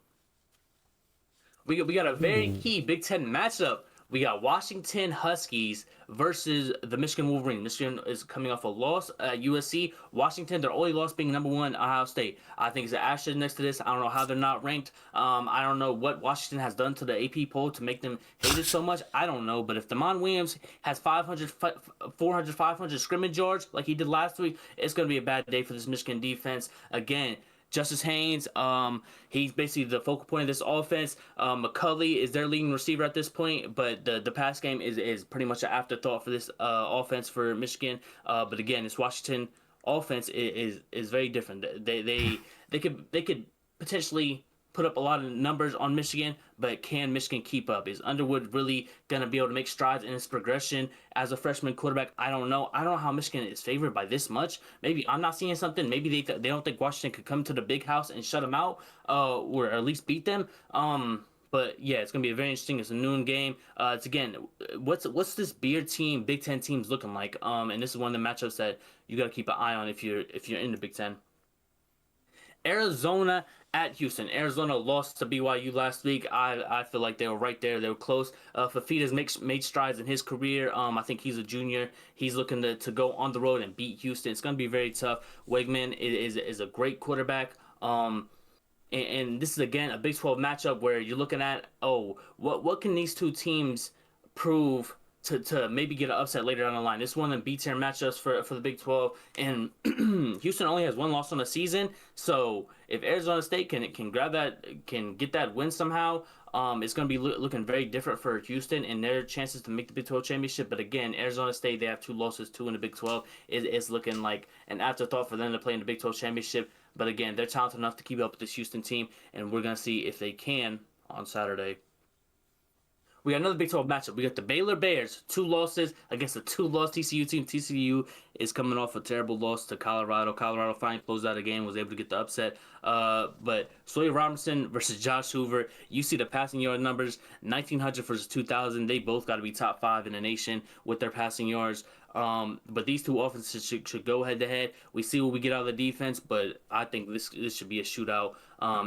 We got a very key Big Ten matchup. We got Washington Huskies versus the Michigan Wolverines. Michigan is coming off a loss at USC. Washington, their only loss being number 1, Ohio State. I think it's an asterisk next to this. I don't know how they're not ranked. I don't know what Washington has done to the AP poll to make them hated so much. I don't know. But if Damon Williams has 400, 500 scrimmage yards like he did last week, it's going to be a bad day for this Michigan defense. Again, Justice Haynes, he's basically the focal point of this offense. McCulley is their leading receiver at this point, but the pass game is pretty much an afterthought for this offense for Michigan. But again, this Washington offense is very different. They could potentially put up a lot of numbers on Michigan, but can Michigan keep up? Is Underwood really going to be able to make strides in his progression as a freshman quarterback? I don't know. I don't know how Michigan is favored by this much. Maybe I'm not seeing something. Maybe they don't think Washington could come to the big house and shut them out, or at least beat them. But yeah, it's gonna be very interesting. It's a noon game. It's again, what's this beer team, Big Ten teams looking like? And this is one of the matchups that you got to keep an eye on if you're in the Big Ten. Arizona at Houston. Arizona lost to BYU last week. I feel like they were right there. They were close. Fafita's made strides in his career. I think he's a junior. He's looking to go on the road and beat Houston. It's going to be very tough. Wegman is a great quarterback. And this is, again, a Big 12 matchup where you're looking at, what can these two teams prove to maybe get an upset later down the line. This is one of the B-tier matchups for the Big 12, and Houston only has one loss on the season. So if Arizona State can grab that, can get that win somehow, it's going to be looking very different for Houston and their chances to make the Big 12 championship. But again, Arizona State, they have 2 losses, 2 in the Big 12. It's looking like an afterthought for them to play in the Big 12 championship. But again, they're talented enough to keep up with this Houston team, and we're going to see if they can on Saturday. We got another Big 12 matchup. We got the Baylor Bears, 2 losses against the 2-loss TCU team. TCU is coming off a terrible loss to Colorado. Colorado finally closed out a game, was able to get the upset. But Sawyer Robinson versus Josh Hoover. You see the passing yard numbers, 1,900 versus 2,000. They both got to be top 5 in the nation with their passing yards. But these two offenses should go head-to-head. We see what we get out of the defense, but I think this should be a shootout,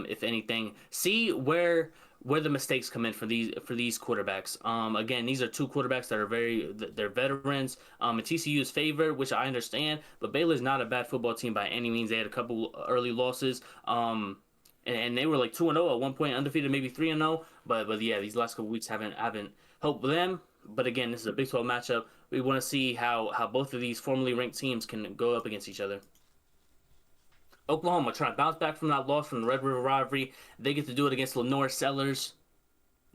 if anything. See where the mistakes come in for these quarterbacks. Again, these are 2 quarterbacks that are they're veterans. And TCU is favored, which I understand, but Baylor's not a bad football team by any means. They had a couple early losses. And they were like 2-0 at one point, undefeated, maybe 3-0. But yeah, these last couple weeks haven't helped them. But again, this is a Big 12 matchup. We want to see how both of these formerly ranked teams can go up against each other. Oklahoma trying to bounce back from that loss from the Red River rivalry. They get to do it against Lenore Sellers,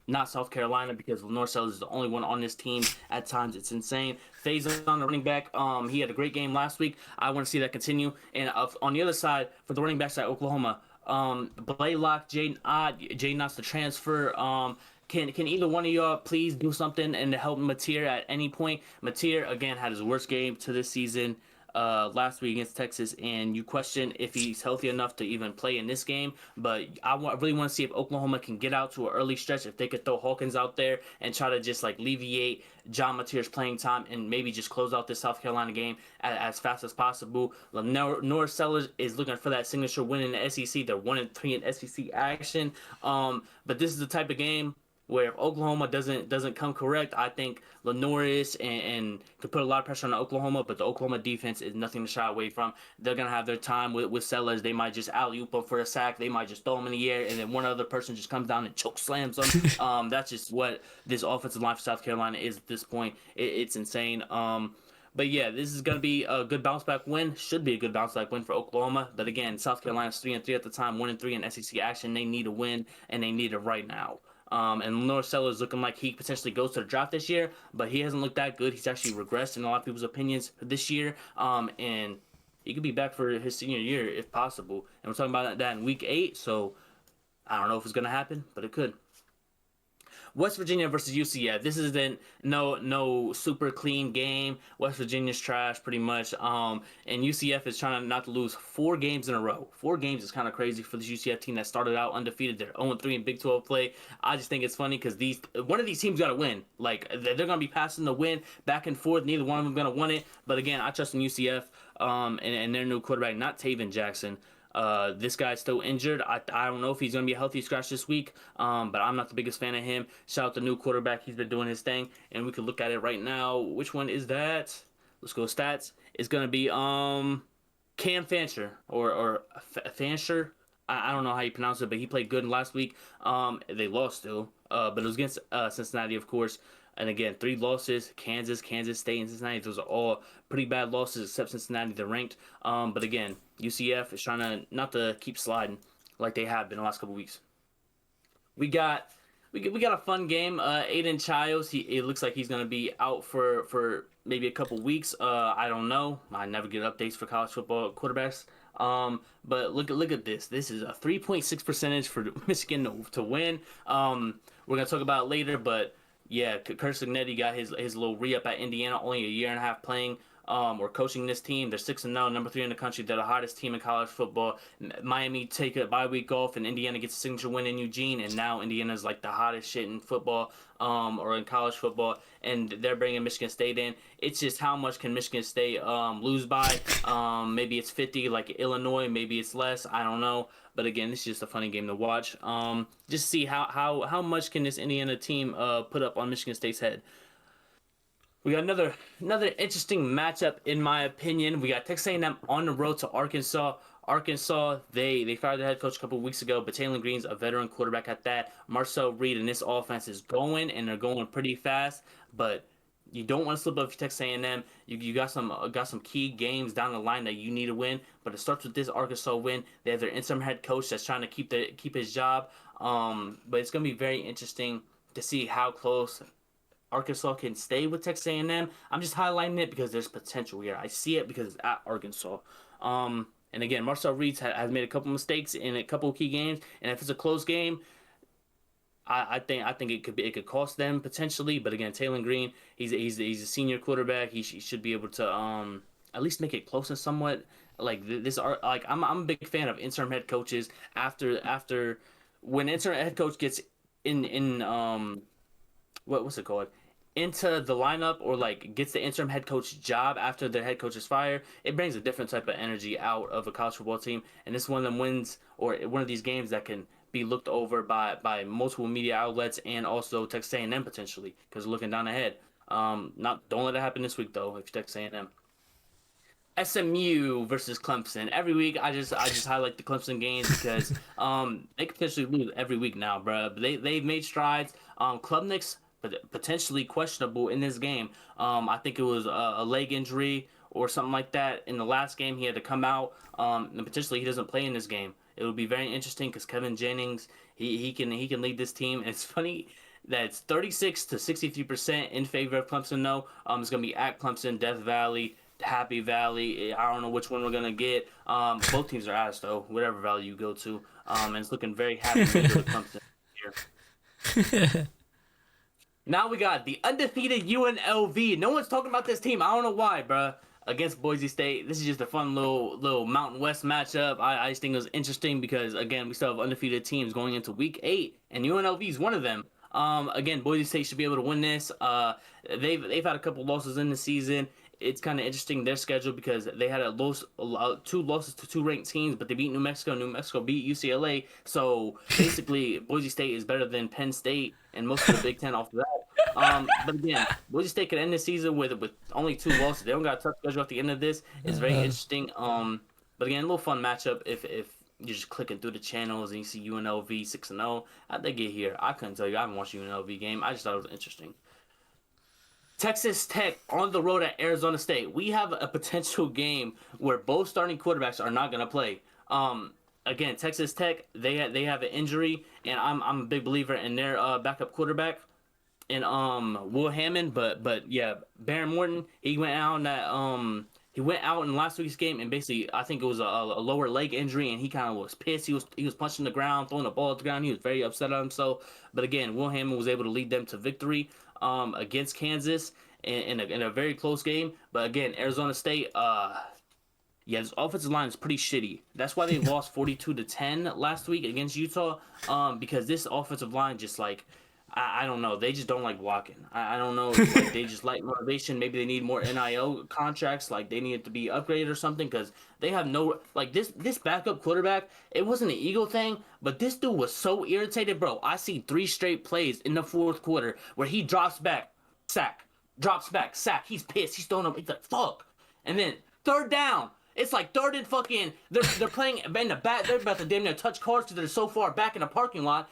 not South Carolina, because Lenore Sellers is the only one on this team. At times, it's insane. Faison on the running back. He had a great game last week. I want to see that continue. And on the other side, for the running back side, Oklahoma, Blaylock, Jaden Ott's the transfer. Can either one of y'all please do something and help Mateer at any point? Mateer, again, had his worst game to this season last week against Texas, and you question if he's healthy enough to even play in this game. But I really want to see if Oklahoma can get out to an early stretch, if they could throw Hawkins out there and try to just like alleviate John Mateer's playing time and maybe just close out this South Carolina game as fast as possible. Lenore Sellers is looking for that signature win in the SEC. They're 1-3 in SEC action. But this is the type of game where if Oklahoma doesn't come correct, I think Lenore is and could put a lot of pressure on Oklahoma, but the Oklahoma defense is nothing to shy away from. They're going to have their time with Sellers. They might just alley-oop him for a sack. They might just throw him in the air, and then one other person just comes down and choke slams them. That's just what this offensive line for South Carolina is at this point. It's insane. But yeah, this is going to be a good bounce-back win. Should be a good bounce-back win for Oklahoma. But again, South Carolina's 3-3 at the time, 1-3 in SEC action. They need a win, and they need it right now. And Lenore Sellers looking like he potentially goes to the draft this year, but he hasn't looked that good. He's actually regressed in a lot of people's opinions this year. And he could be back for his senior year if possible. And we're talking about that in week 8, so I don't know if it's going to happen, but it could. West Virginia versus UCF. This is no super clean game. West Virginia's trash pretty much. And UCF is trying not to lose 4 games in a row. 4 games is kind of crazy for this UCF team that started out undefeated. They're 0-3 in Big 12 play. I just think it's funny because one of these teams got to win. Like they're going to be passing the win back and forth. Neither one of them going to win it. But again, I trust in UCF and their new quarterback, not Taven Jackson. This guy's still injured. I don't know if he's going to be a healthy scratch this week, but I'm not the biggest fan of him. Shout out the new quarterback. He's been doing his thing, and we can look at it right now. Which one is that? Let's go stats. It's going to be Cam Fancher or Fancher. I don't know how you pronounce it, but he played good last week. They lost still, but it was against Cincinnati, of course. And again, 3 losses, Kansas State, and Cincinnati. Those are all pretty bad losses, except Cincinnati, they're ranked. But again, UCF is trying to not to keep sliding like they have been the last couple weeks. We got a fun game. Aiden Childs, it looks like he's going to be out for maybe a couple weeks. I don't know. I never get updates for college football quarterbacks. But look at this. This is a 3.6 percentage for Michigan to win. We're gonna talk about it later, but yeah, Kurt Signetti got his little re-up at Indiana, only a year and a half playing. Or coaching this team. They're 6-0, number 3 in the country. They're the hottest team in college football. Miami take a bye week off, and Indiana gets a signature win in Eugene, and now Indiana's like the hottest shit in football, or in college football, and they're bringing Michigan State in. It's just how much can Michigan State lose by? Maybe it's 50 like Illinois, maybe it's less. I don't know. But again, it's just a funny game to watch. Just see how much can this Indiana team put up on Michigan State's head. We got another interesting matchup, in my opinion. We got Texas A&M on the road to Arkansas. Arkansas, they fired their head coach a couple of weeks ago, but Taylor Green's a veteran quarterback at that. Marcel Reed and this offense is going, and they're going pretty fast. But you don't want to slip up if you Texas A&M. You got some key games down the line that you need to win. But it starts with this Arkansas win. They have their interim head coach that's trying to keep his job. But it's gonna be very interesting to see how close Arkansas can stay with Texas A&M. I'm just highlighting it because there's potential here. I see it because it's at Arkansas. And again, Marcel Reed has made a couple mistakes in a couple of key games, and if it's a close game, I think it could cost them potentially. But again, Taylor Green, he's a senior quarterback. He should be able to at least make it close and somewhat. Like this, like I'm a big fan of interim head coaches. After when interim head coach gets in what's it called? Into the lineup, or like gets the interim head coach job after their head coach is fired, it brings a different type of energy out of a college football team. And this is one of them wins, or one of these games that can be looked over by multiple media outlets and also Texas A&M potentially, because looking down ahead. Don't let it happen this week though if you're Texas A&M. SMU versus Clemson. Every week I just highlight the Clemson games because they could potentially lose every week now, bro. But they've made strides. Klubnik's potentially questionable in this game. I think it was a leg injury or something like that in the last game. He had to come out, and potentially he doesn't play in this game. It would be very interesting because Kevin Jennings, he can lead this team. And it's funny that it's 36 to 63% in favor of Clemson. Though it's gonna be at Clemson, Death Valley, Happy Valley. I don't know which one we're gonna get. Both teams are ass though, whatever valley you go to. And it's looking very happy to go to Clemson here. Now we got the undefeated UNLV. No one's talking about this team. I don't know why, bruh. Against Boise State. This is just a fun little Mountain West matchup. I just think it was interesting because, again, we still have undefeated teams going into Week 8, and UNLV is one of them. Again, Boise State should be able to win this. They've had a couple losses in the season. It's kind of interesting, their schedule, because they had two losses to two ranked teams, but they beat New Mexico. New Mexico beat UCLA. So basically, Boise State is better than Penn State and most of the Big Ten off of that. But again, Boise State could end the season with only 2 losses. They don't got a tough schedule at the end of this. It's very interesting. But again, a little fun matchup if you're just clicking through the channels and you see UNLV 6-0. How'd they get here? I couldn't tell you. I haven't watched a UNLV game. I just thought it was interesting. Texas Tech on the road at Arizona State. We have a potential game where both starting quarterbacks are not going to play. Again, Texas Tech, they have an injury, and I'm a big believer in their backup quarterback, in Will Hammond. But yeah, Baron Morton, he went out in last week's game, and basically I think it was a lower leg injury, and he kind of was pissed. He was punching the ground, throwing the ball at the ground. He was very upset at himself. But again, Will Hammond was able to lead them to victory against Kansas in a very close game. But again, Arizona State, this offensive line is pretty shitty. That's why they lost 42-10 last week against Utah. Because this offensive line just I don't know. They just don't like blocking. I don't know. They just like motivation. Maybe they need more NIL contracts. They need it to be upgraded or something, because they have no this backup quarterback. It wasn't an ego thing, but this dude was so irritated, bro. I see 3 straight plays in the fourth quarter where he drops back, sack, drops back, sack. He's pissed. He's throwing up. He's like, fuck. And then third down. It's like third and fucking. They're playing in the back. They're about to damn near touch cars because they're so far back in the parking lot.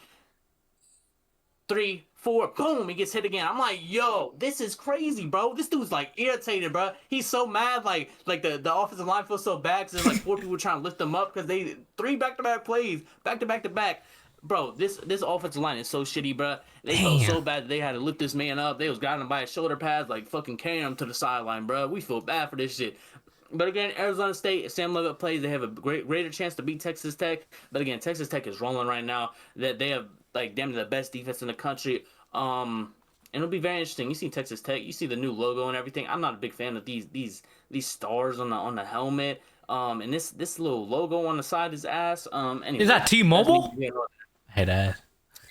3, 4, boom, he gets hit again. I'm like, yo, this is crazy, bro. This dude's irritated, bro. He's so mad, the offensive line feels so bad because there's 4 people trying to lift them up because they 3 back-to-back plays, back-to-back. Bro, this offensive line is so shitty, bro. They felt so bad that they had to lift this man up. They was grabbing him by his shoulder pads, fucking carrying him to the sideline, bro. We feel bad for this shit. But again, Arizona State, Sam Levitt plays. They have a greater chance to beat Texas Tech. But again, Texas Tech is rolling right now. That they have like damn near the best defense in the country. And it'll be very interesting. You see Texas Tech. You see the new logo and everything. I'm not a big fan of these stars on the helmet. And this little logo on the side is ass. Anyway, Is that T-Mobile? Hey, that.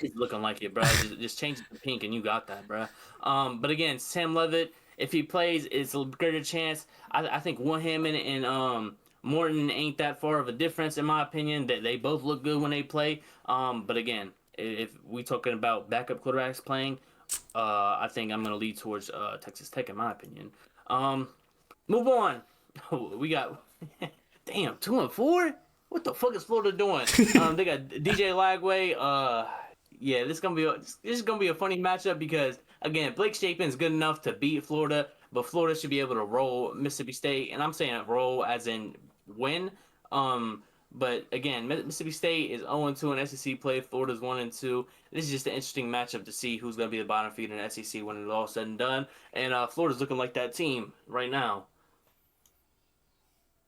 It's looking like it, bro. Just change it to pink and you got that, bro. But again, Sam Levitt, if he plays, it's a greater chance. I think Hammond and Morton ain't that far of a difference in my opinion. That they both look good when they play. But again, if we talking about backup quarterbacks playing, I think I'm gonna lead towards Texas Tech in my opinion. Move on. We got damn 2-4. What the fuck is Florida doing? They got DJ Lagway. Yeah, this is gonna be a funny matchup because again, Blake Shapen's good enough to beat Florida, but Florida should be able to roll Mississippi State, and I'm saying roll as in win. But again, Mississippi State is 0-2 in SEC play. Florida's 1-2. This is just an interesting matchup to see who's gonna be the bottom feeder in the SEC when it's all said and done. And Florida's looking like that team right now.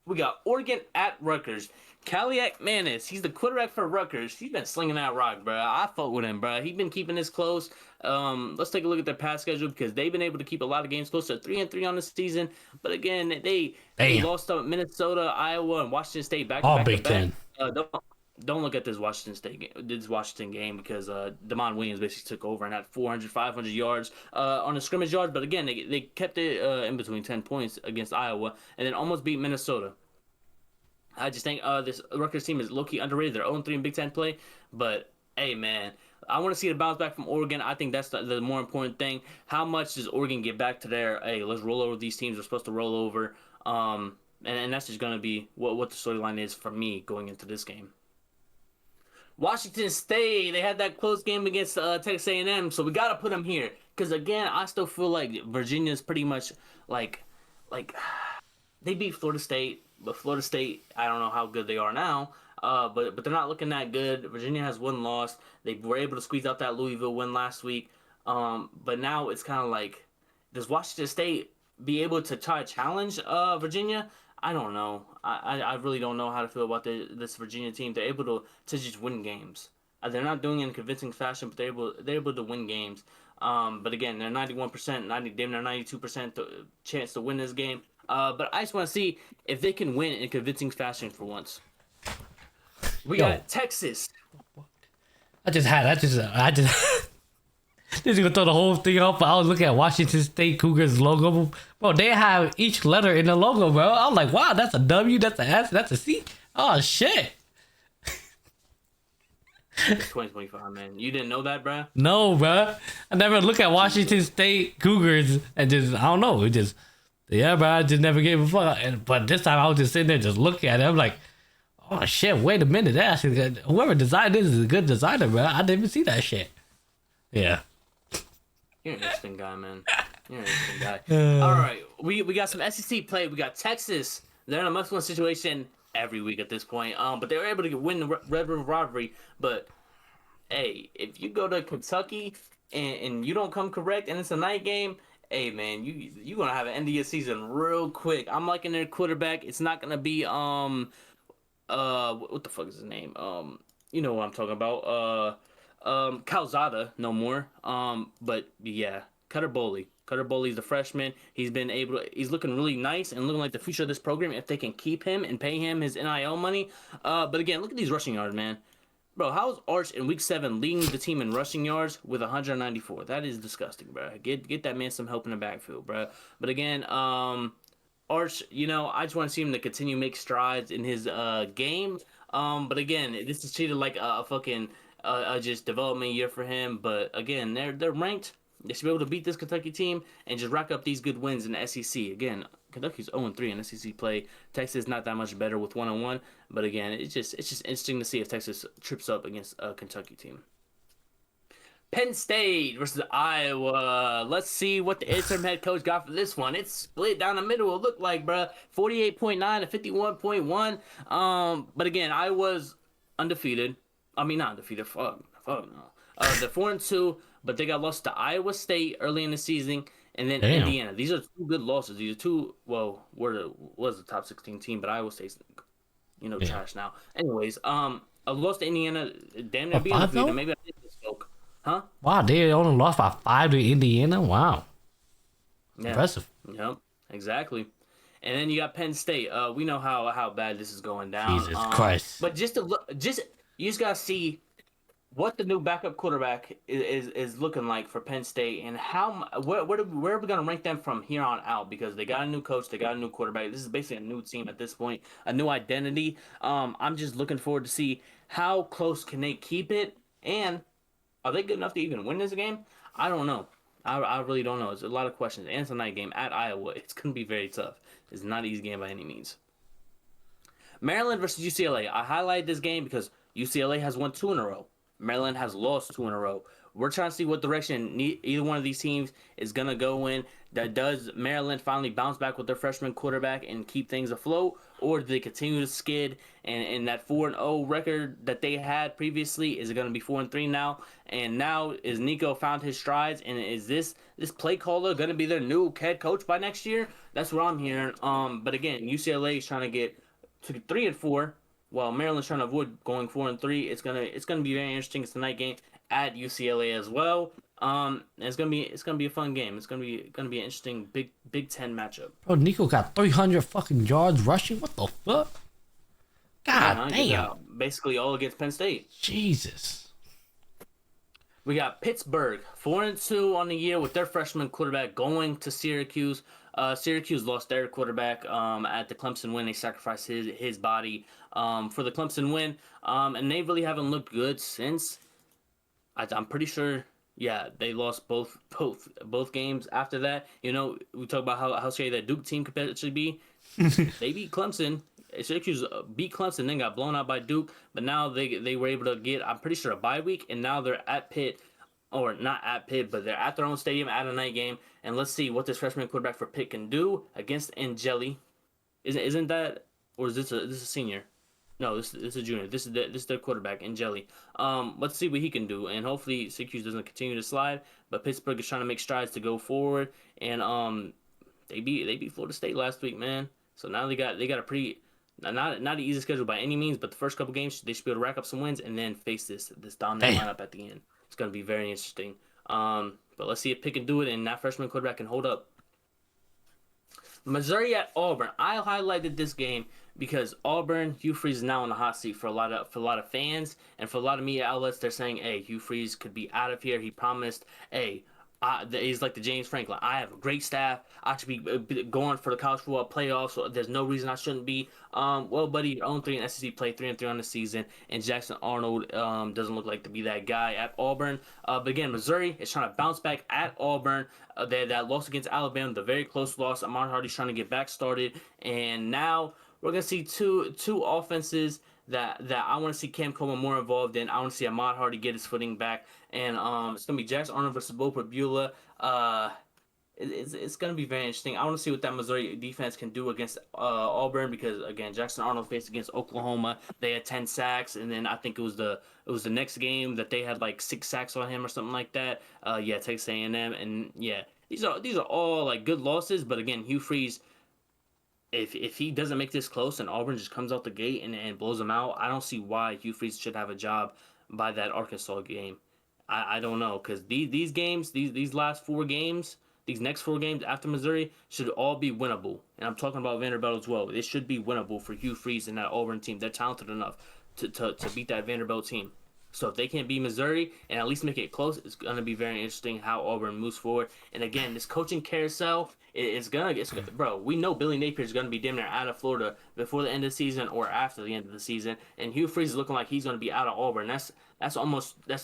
We got Oregon at Rutgers. Kaliak Manis, he's the quarterback for Rutgers. He's been slinging that rock, bro. I fuck with him, bro. He's been keeping this close. Let's take a look at their past schedule because they've been able to keep a lot of games close to 3-3 on the season. But again, they lost to Minnesota, Iowa, and Washington State back to All back. Big Ten. Don't look at this Washington game because Damon Williams basically took over and had 400, 500 yards on the scrimmage yards. But again, they kept it in between 10 points against Iowa and then almost beat Minnesota. I just think this Rutgers team is low-key underrated. They're 0-3 in Big Ten play. But, hey, man, I want to see the bounce back from Oregon. I think that's the more important thing. How much does Oregon get back to their, hey, let's roll over these teams we're supposed to roll over. And that's just going to be what the storyline is for me going into this game. Washington State, they had that close game against Texas A&M, so we got to put them here. Because, again, I still feel like Virginia's pretty much like they beat Florida State. But Florida State, I don't know how good they are now, but they're not looking that good. Virginia has one loss. They were able to squeeze out that Louisville win last week. But now it's kind of like, does Washington State be able to try to challenge Virginia? I don't know. I really don't know how to feel about this Virginia team. They're able to just win games. They're not doing it in convincing fashion, but they're able to win games. But again, they're 91%, damn near 92% chance to win this game. But I just want to see if they can win in convincing fashion for once. We got Texas. I just just gonna throw the whole thing off. But I was looking at Washington State Cougars logo. Bro, they have each letter in the logo, bro. I was like, wow, that's a W, that's an S, that's a C. Oh shit. It's 2025, man. You didn't know that, bro? No, bro. I never look at Washington State Cougars and just I don't know. It just. Yeah, bro, I just never gave a fuck. But this time I was just sitting there just looking at it. I'm like, oh, shit, wait a minute. Whoever designed this is a good designer, bro. I didn't even see that shit. Yeah. You're an interesting guy, man. You're an interesting guy. All right, we got some SEC play. We got Texas. They're in a must-win situation every week at this point. But they were able to win the Red River rivalry. But, hey, if you go to Kentucky and you don't come correct and it's a night game, hey man, you gonna have an end of your season real quick. I'm liking their quarterback. It's not gonna be what the fuck is his name? You know what I'm talking about. Calzada no more. But yeah, Cutter Boley. Cutter Boley's the freshman. He's looking really nice and looking like the future of this program if they can keep him and pay him his NIL money. But again, look at these rushing yards, man. Bro, how's Arch in week 7 leading the team in rushing yards with 194? That is disgusting, bro. Get that man some help in the backfield, bro. But again, Arch, I just want to see him to continue to make strides in his game. But again, this is treated like a fucking just development year for him. But again, they're ranked. They should be able to beat this Kentucky team and just rack up these good wins in the SEC. Again, Kentucky's 0-3 in SEC play. Texas not that much better with 1-1. But again, it's just interesting to see if Texas trips up against a Kentucky team. Penn State versus Iowa. Let's see what the interim head coach got for this one. It's split down the middle. It looked like, bro, 48.9 to 51.1. But again, Iowa's undefeated. I mean, not undefeated. Fuck no. They're 4-2, but they got lost to Iowa State early in the season and then Damn. Indiana. These are two good losses. These are two. Well, was the top 16 team, but Iowa State's Yeah. trash now. Anyways, a loss to Indiana, damn near A be 5 undefeated. though? Maybe I did misspoke, huh? Wow, they only lost by 5 to Indiana. Wow, Yeah, impressive. yep, exactly. And then you got Penn State. We know how bad this is going down. Jesus Christ. But just to look, you just gotta see what the new backup quarterback is looking like for Penn State, and where are we gonna rank them from here on out? Because they got a new coach, they got a new quarterback. This is basically a new team at this point, a new identity. I'm just looking forward to see how close can they keep it, and are they good enough to even win this game? I don't know. I really don't know. There's a lot of questions. And it's a night game at Iowa. It's gonna be very tough. It's not an easy game by any means. Maryland versus UCLA. I highlighted this game because UCLA has won 2 in a row. Maryland has lost 2 in a row. We're trying to see what direction either one of these teams is going to go in. That does Maryland finally bounce back with their freshman quarterback and keep things afloat? Or do they continue to skid and that 4-0 record that they had previously, is it going to be 4-3 now? And now is Nico found his strides, and is this play caller going to be their new head coach by next year? That's what I'm hearing. But again, UCLA is trying to get to 3-4, while Maryland's trying to avoid going 4-3. It's gonna be very interesting. It's a night game at UCLA as well. It's gonna be a fun game. It's gonna be an interesting Big Ten matchup. Bro, Nico got 300 fucking yards rushing. What the fuck? God damn. Basically all against Penn State. Jesus. We got Pittsburgh 4-2 on the year with their freshman quarterback going to Syracuse. Syracuse lost their quarterback at the Clemson win. They sacrificed his body for the Clemson win, and they really haven't looked good since. I'm pretty sure. Yeah, they lost both games after that. We talk about how scary that Duke team could potentially be. They beat Clemson. Syracuse beat Clemson, then got blown out by Duke. But now they were able to get, I'm pretty sure, a bye week, and now they're at Pitt. Or not at Pitt, but they're at their own stadium at a night game. And let's see what this freshman quarterback for Pitt can do against Angeli. Isn't that, or is this a senior? No, this is a junior. This is their quarterback, Angeli. Let's see what he can do, and hopefully Syracuse doesn't continue to slide. But Pittsburgh is trying to make strides to go forward, and they beat Florida State last week, man. So now they got a pretty not an easy schedule by any means, but the first couple games they should be able to rack up some wins and then face this dominant lineup at the end. It's going to be very interesting. But let's see if Pitt can do it and that freshman quarterback can hold up. Missouri at Auburn. I highlighted this game because Auburn, Hugh Freeze is now in the hot seat for a lot of fans and for a lot of media outlets. They're saying, "Hey, Hugh Freeze could be out of here. He promised, hey." He's like the James Franklin. I have a great staff. I should be going for the college football playoffs. So there's no reason I shouldn't be. Well, buddy, you're 0-3 in SEC play, 3-3 on the season, and Jackson Arnold doesn't look like to be that guy at Auburn. But again, Missouri is trying to bounce back at Auburn. They that loss against Alabama, the very close loss. Ahmad Hardy's trying to get back started, and now we're gonna see two offenses that I want to see Cam Coleman more involved in. I want to see Ahmad Hardy get his footing back, and it's gonna be Jackson Arnold versus Bo Prabula. It's gonna be very interesting. I want to see what that Missouri defense can do against Auburn, because again, Jackson Arnold faced against Oklahoma. They had 10 sacks, and then I think it was the next game that they had like 6 sacks on him or something like that. Texas A&M, and yeah, these are all like good losses. But again, Hugh Freeze, if he doesn't make this close and Auburn just comes out the gate and blows them out, I don't see why Hugh Freeze should have a job by that Arkansas game. I don't know, because these games, these last 4 games, these next 4 games after Missouri should all be winnable. And I'm talking about Vanderbilt as well. It should be winnable for Hugh Freeze and that Auburn team. They're talented enough to beat that Vanderbilt team. So if they can't beat Missouri and at least make it close, it's going to be very interesting how Auburn moves forward. And again, this coaching carousel is going to get... Bro, we know Billy Napier is going to be damn near out of Florida before the end of the season or after the end of the season. And Hugh Freeze is looking like he's going to be out of Auburn. That's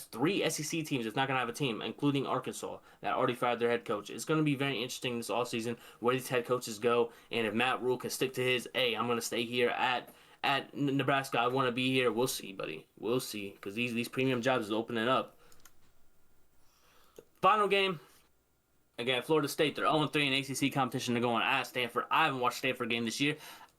3 SEC teams that's not going to have a team, including Arkansas, that already fired their head coach. It's going to be very interesting this offseason where these head coaches go. And if Matt Rule can stick to his, hey, I'm going to stay here at Nebraska, I want to be here. We'll see, buddy. We'll see, because these premium jobs is opening up. Final game. Again, Florida State, they're 0-3 in ACC competition. They're going at Stanford. I haven't watched Stanford game this year.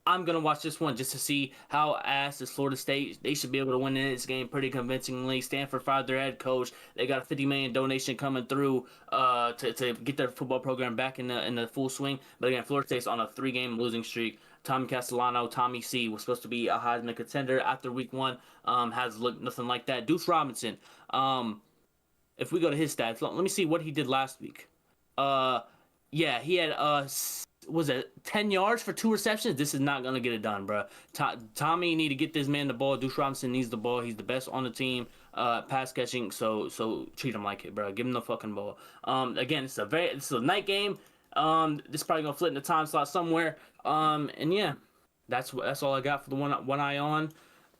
I'm gonna watch this one just to see how ass is Florida State. They should be able to win this game pretty convincingly. Stanford fired their head coach. They got a $50 million donation coming through to get their football program back in the full swing. But again, Florida State's on a 3-game losing streak. Tommy Castellano, Tommy C, was supposed to be a Heisman contender after week 1. Has looked nothing like that. Deuce Robinson. If we go to his stats, let me see what he did last week. Yeah, he had was it 10 yards for 2 receptions? This is not gonna get it done, bro. Tommy need to get this man the ball. Deuce Robinson needs the ball. He's the best on the team, pass catching. So treat him like it, bro. Give him the fucking ball. Again, it's a night game. This is probably gonna flip in the time slot somewhere. And yeah, that's all I got for the one eye on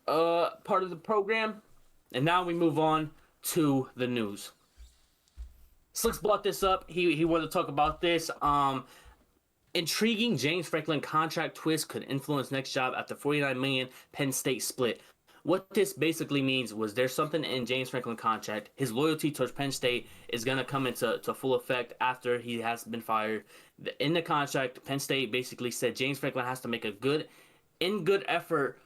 part of the program. And now we move on to the news. Slicks brought this up. He wanted to talk about this. Intriguing James Franklin contract twist could influence next job after $49 million Penn State split. What this basically means was there's something in James Franklin contract. His loyalty towards Penn State is going to come into full effect after he has been fired. In the contract, Penn State basically said James Franklin has to make a good effort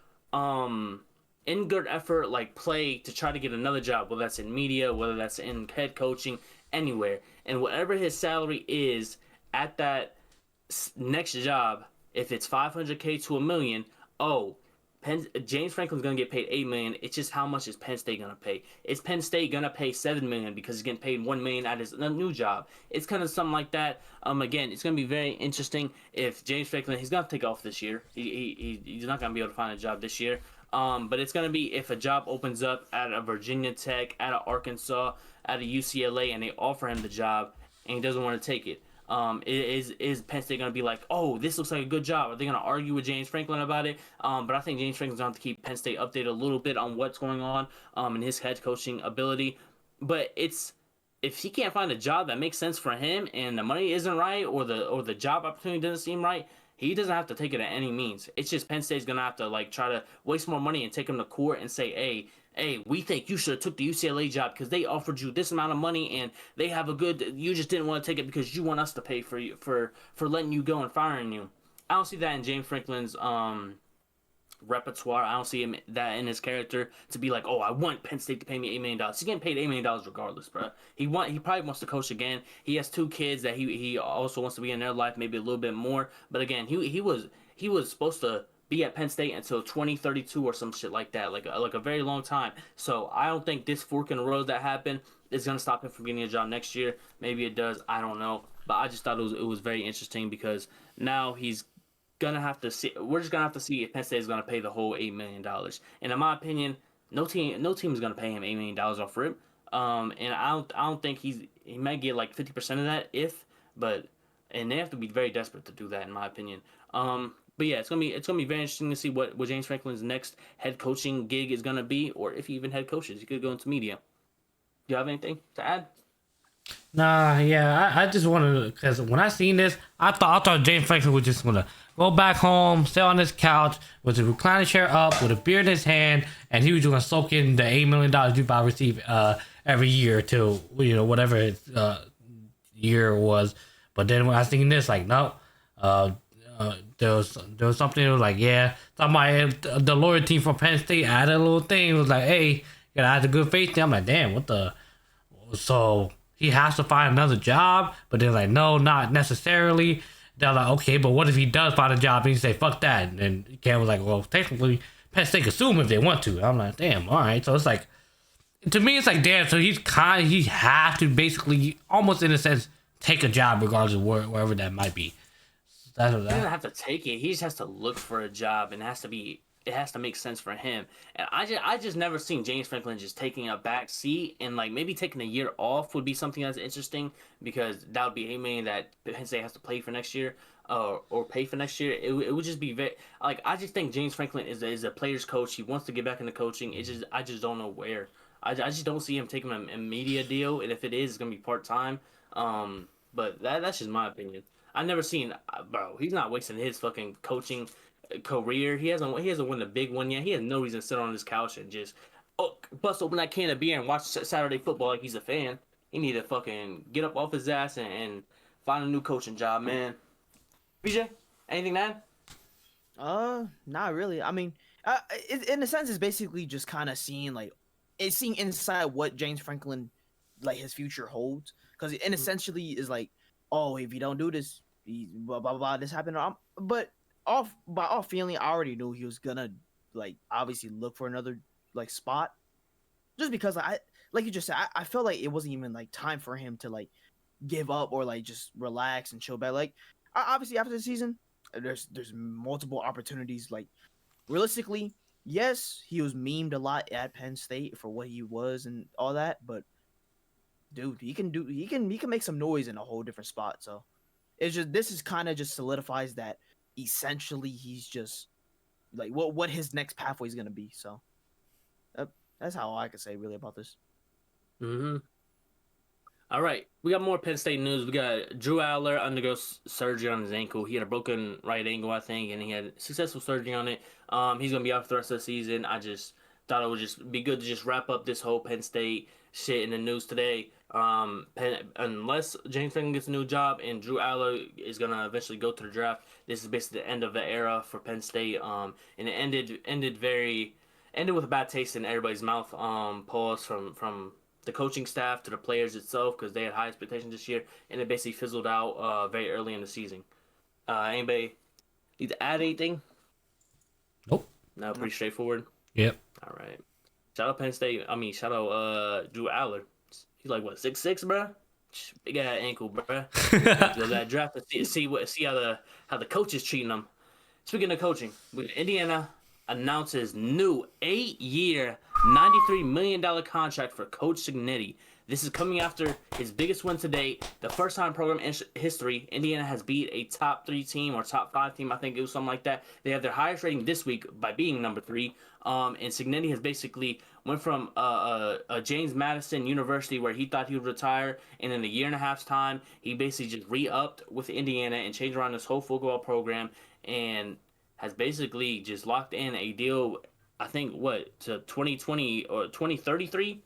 like play to try to get another job, whether that's in media, whether that's in head coaching, anywhere. And whatever his salary is at that next job, if it's $500K to $1 million, James Franklin's gonna get paid $8 million. It's just how much is Penn State gonna pay? Is Penn State gonna pay $7 million because he's getting paid $1 million at his new job? It's kind of something like that. Again, it's gonna be very interesting if James Franklin, he's gonna take off this year. He's not gonna be able to find a job this year. But it's gonna be if a job opens up at a Virginia Tech, at a Arkansas, at a UCLA, and they offer him the job and he doesn't want to take it. Is Penn State going to be like, oh, this looks like a good job? Are they going to argue with James Franklin about it? But I think James Franklin's going to have to keep Penn State updated a little bit on what's going on and his head coaching ability. But if he can't find a job that makes sense for him and the money isn't right or the job opportunity doesn't seem right, he doesn't have to take it at any means. It's just Penn State's going to have to like try to waste more money and take him to court and say, hey, we think you should have took the UCLA job because they offered you this amount of money and they have a good. You just didn't want to take it because you want us to pay for you for letting you go and firing you. I don't see that in James Franklin's repertoire. I don't see him that in his character to be like, oh, I want Penn State to pay me $8 million. He's getting paid $8 million regardless, bro. He probably wants to coach again. He has 2 kids that he also wants to be in their life, maybe a little bit more. But again, he was supposed to be at Penn State until 2032 or some shit like that, like a very long time. So I don't think this fork in the road that happened is gonna stop him from getting a job next year. Maybe it does. I don't know. But I just thought it was very interesting because now he's gonna have to see. We're just gonna have to see if Penn State is gonna pay the whole $8 million. And in my opinion, no team is gonna pay him $8 million off rip. And I don't think he might get like 50% of that and they have to be very desperate to do that in my opinion. But yeah, it's gonna be very interesting to see what James Franklin's next head coaching gig is gonna be, or if he even head coaches. He could go into media. Do you have anything to add? Nah, yeah, I just wanted to, because when I seen this, I thought James Franklin was just gonna go back home, sit on his couch with a recliner chair up, with a beer in his hand, and he was gonna soak in the $8 million you probably receive every year till whatever his year was. But then when I seen this, like, no, there was something that was like, yeah, talking about the lawyer team from Penn State added a little thing. It was like, hey, you gotta have the good faith thing. I'm like, damn, what the? So he has to find another job, but they're like, no, not necessarily. They're like, okay, but what if he does find a job and he say, fuck that? And then Cam was like, well, technically, Penn State could sue him if they want to. I'm like, damn, all right. So it's like, to me, it's like, damn, so he has to basically, almost in a sense, take a job regardless of wherever that might be. He doesn't have to take it. He just has to look for a job, and it has to make sense for him. And I just never seen James Franklin just taking a back seat, and like maybe taking a year off would be something that's interesting, because that would be $8 million that Penn State has to play for next year, or pay for next year. It would just be very, like, I just think James Franklin is a player's coach. He wants to get back into coaching. I just don't know where. I just don't see him taking a media deal, and if it is, it's gonna be part-time. But that's just my opinion. I've never seen, bro. He's not wasting his fucking coaching career. He hasn't won the big one yet. He has no reason to sit on his couch and just bust open that can of beer and watch Saturday football like he's a fan. He need to fucking get up off his ass and find a new coaching job, man. BJ, anything to add? Not really. I mean, in a sense, it's basically just kind of seeing like, it's seeing inside what James Franklin, like his future holds, because it essentially is like, oh, if you don't do this, blah blah blah, this happened. But off by all feeling, I already knew he was gonna like obviously look for another like spot, just because like you just said, I felt like it wasn't even like time for him to like give up or like just relax and chill back. Like obviously after the season, there's multiple opportunities. Like realistically, yes, he was memed a lot at Penn State for what he was and all that, but dude, he can make some noise in a whole different spot. So it's just this is kind of just solidifies that essentially he's just like what his next pathway is gonna be. So uh, that's how I could say really about this. Mm-hmm. All right, we got more Penn State news. We got Drew Aller undergoes surgery on his ankle. He had a broken right ankle, I think, and he had successful surgery on it. He's gonna be out for the rest of the season. I just thought it would just be good to just wrap up this whole Penn State shit in the news today. Unless James Franklin gets a new job and Drew Aller is gonna eventually go to the draft, this is basically the end of the era for Penn State. And it ended with a bad taste in everybody's mouth. Pause from the coaching staff to the players itself because they had high expectations this year, and it basically fizzled out very early in the season. Anybody need to add anything? Nope. No, pretty straightforward. Yep. All right. Shout out Penn State. I mean, shout out Drew Aller. He's like what 6'6", bro. Big ass ankle, bro. Go that draft to see how the coach is treating him. Speaking of coaching, Indiana announces new 8-year, $93 million contract for Coach Cignetti. This is coming after his biggest win to date. The first time in program history, Indiana has beat a top 3 team or top 5 team. I think it was something like that. They have their highest rating this week by being number 3. And Cignetti has basically went from a James Madison University where he thought he would retire, and in a year and a half's time, he basically just re-upped with Indiana and changed around this whole football program and has basically just locked in a deal, I think, to 2020 or 2033?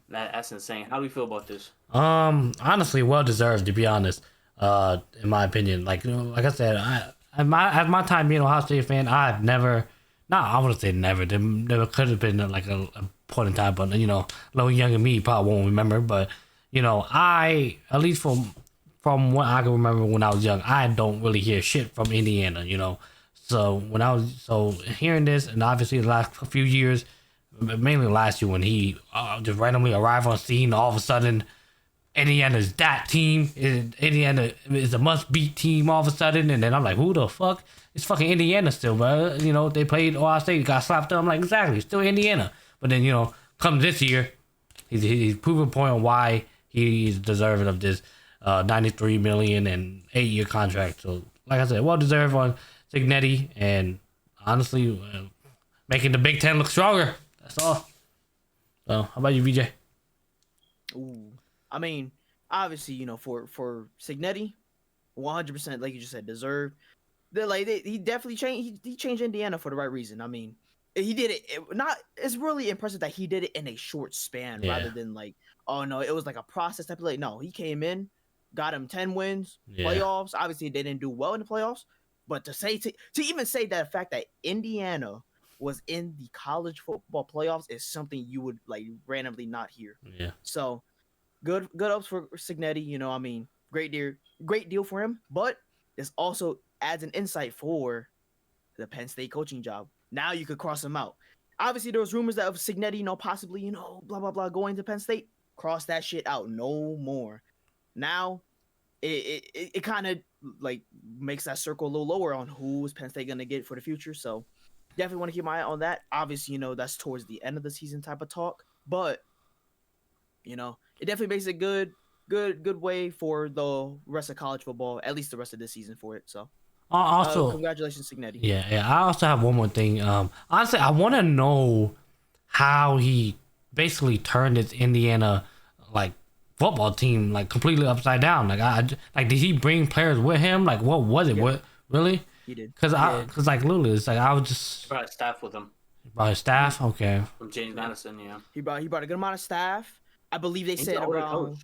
That's insane. How do we feel about this? Honestly, well deserved to be honest. In my opinion, like like I said, at my time being an Ohio State fan, I've never, not I wouldn't say never. There never could have been like a point in time, but a little younger me probably won't remember. But I at least from what I can remember when I was young, I don't really hear shit from Indiana. So hearing this, and obviously the last few years, mainly last year when he just randomly arrived on scene, all of a sudden Indiana's that team. Indiana is a must-beat team all of a sudden, and then I'm like, who the fuck? It's fucking Indiana still, bro. They played Ohio State, got slapped up. I'm like, exactly, still Indiana. But then come this year, he's proven a point on why he's deserving of this $93 million and 8-year contract. So like I said, well deserved on Cignetti, and honestly, making the Big Ten look stronger. That's all. So, how about you, VJ? Ooh, I mean, obviously, for Cignetti, 100%, like you just said, deserved. He definitely changed. He changed Indiana for the right reason. I mean, he did it. It's really impressive that he did it in a short span rather than like, oh no, it was like a process type of like. No, he came in, got him 10 wins, playoffs. Obviously, they didn't do well in the playoffs. But to even say that the fact that Indiana was in the college football playoffs is something you would like randomly not hear. Yeah. So good ups for Cignetti. I mean, great deal for him. But this also adds an insight for the Penn State coaching job. Now you could cross him out. Obviously, there was rumors that of Cignetti, possibly, blah blah blah, going to Penn State. Cross that shit out. No more. Now it kind of like makes that circle a little lower on who is Penn State gonna get for the future. So definitely want to keep my eye on that. Obviously, that's towards the end of the season type of talk, but it definitely makes a good way for the rest of college football, at least the rest of this season for it. So Also, congratulations, Cignetti. Yeah. I also have one more thing. Honestly, I want to know how he basically turned his Indiana like football team like completely upside down. Like did he bring players with him? Like what was it? Yeah. What really? He did. Cause like literally, it's like I was just brought his staff with him. Brought his staff, okay. From James Madison, yeah. He brought a good amount of staff. I believe they said around.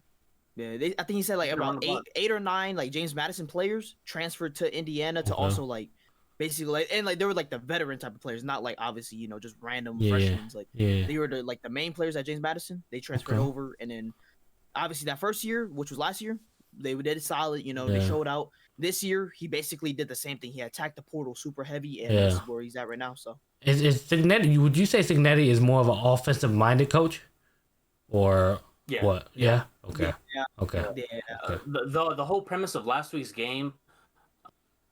Yeah, I think he said like around 8 or 9 like James Madison players transferred to Indiana to also like basically, and they were like the veteran type of players, not like obviously just random Yeah. freshmen. Like Yeah. they were the main players at James Madison. They transferred Okay. over, and then obviously that first year, which was last year, they did solid. They Yeah. showed out. This year, he basically did the same thing. He attacked the portal super heavy, and Yeah. this is where he's at right now. So Is Signetti? Would you say Signetti is more of an offensive minded coach, or Yeah. what? Yeah. Okay. yeah, Okay. yeah. Okay. The whole premise of last week's game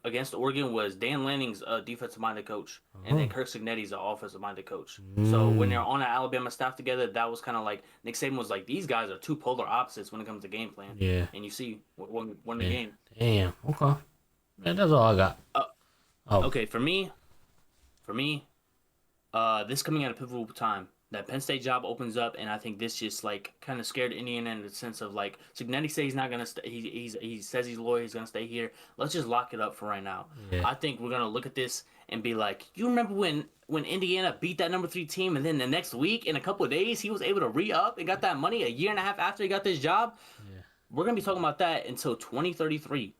against Oregon was Dan Lanning's a defensive minded coach, and then Kirk Cignetti's an offensive minded coach. So when they're on an Alabama staff together, that was kind of like Nick Saban was like, these guys are two polar opposites when it comes to game plan. Yeah. And you see, won the game. Damn. Okay. Man, that's all I got. Okay, for me, this coming at a pivotal time. That Penn State job opens up, and I think this just like kind of scared Indiana in the sense of like Cignetti says he's not gonna stay. He says he's loyal. He's gonna stay here. Let's just lock it up for right now. Yeah. I think we're gonna look at this and be like, you remember when Indiana beat that number 3 team, and then the next week in a couple of days he was able to re-up and got that money a year and a half after he got this job. Yeah. We're gonna be talking about that until 2033.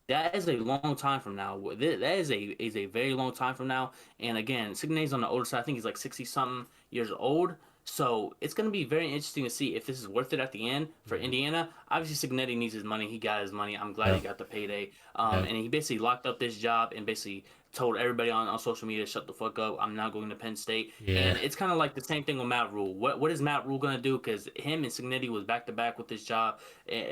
That is a long time from now. That is a very long time from now. And again, Cignetti's on the older side. I think he's like 60-something years old. So it's going to be very interesting to see if this is worth it at the end for Indiana. Obviously, Cignetti needs his money. He got his money. I'm glad he got the payday. And he basically locked up this job and basically told everybody on social media, shut the fuck up. I'm not going to Penn State. Yeah. And it's kind of like the same thing with Matt Rule. What is Matt Rule going to do? Because him and Cignetti was back-to-back with this job. They're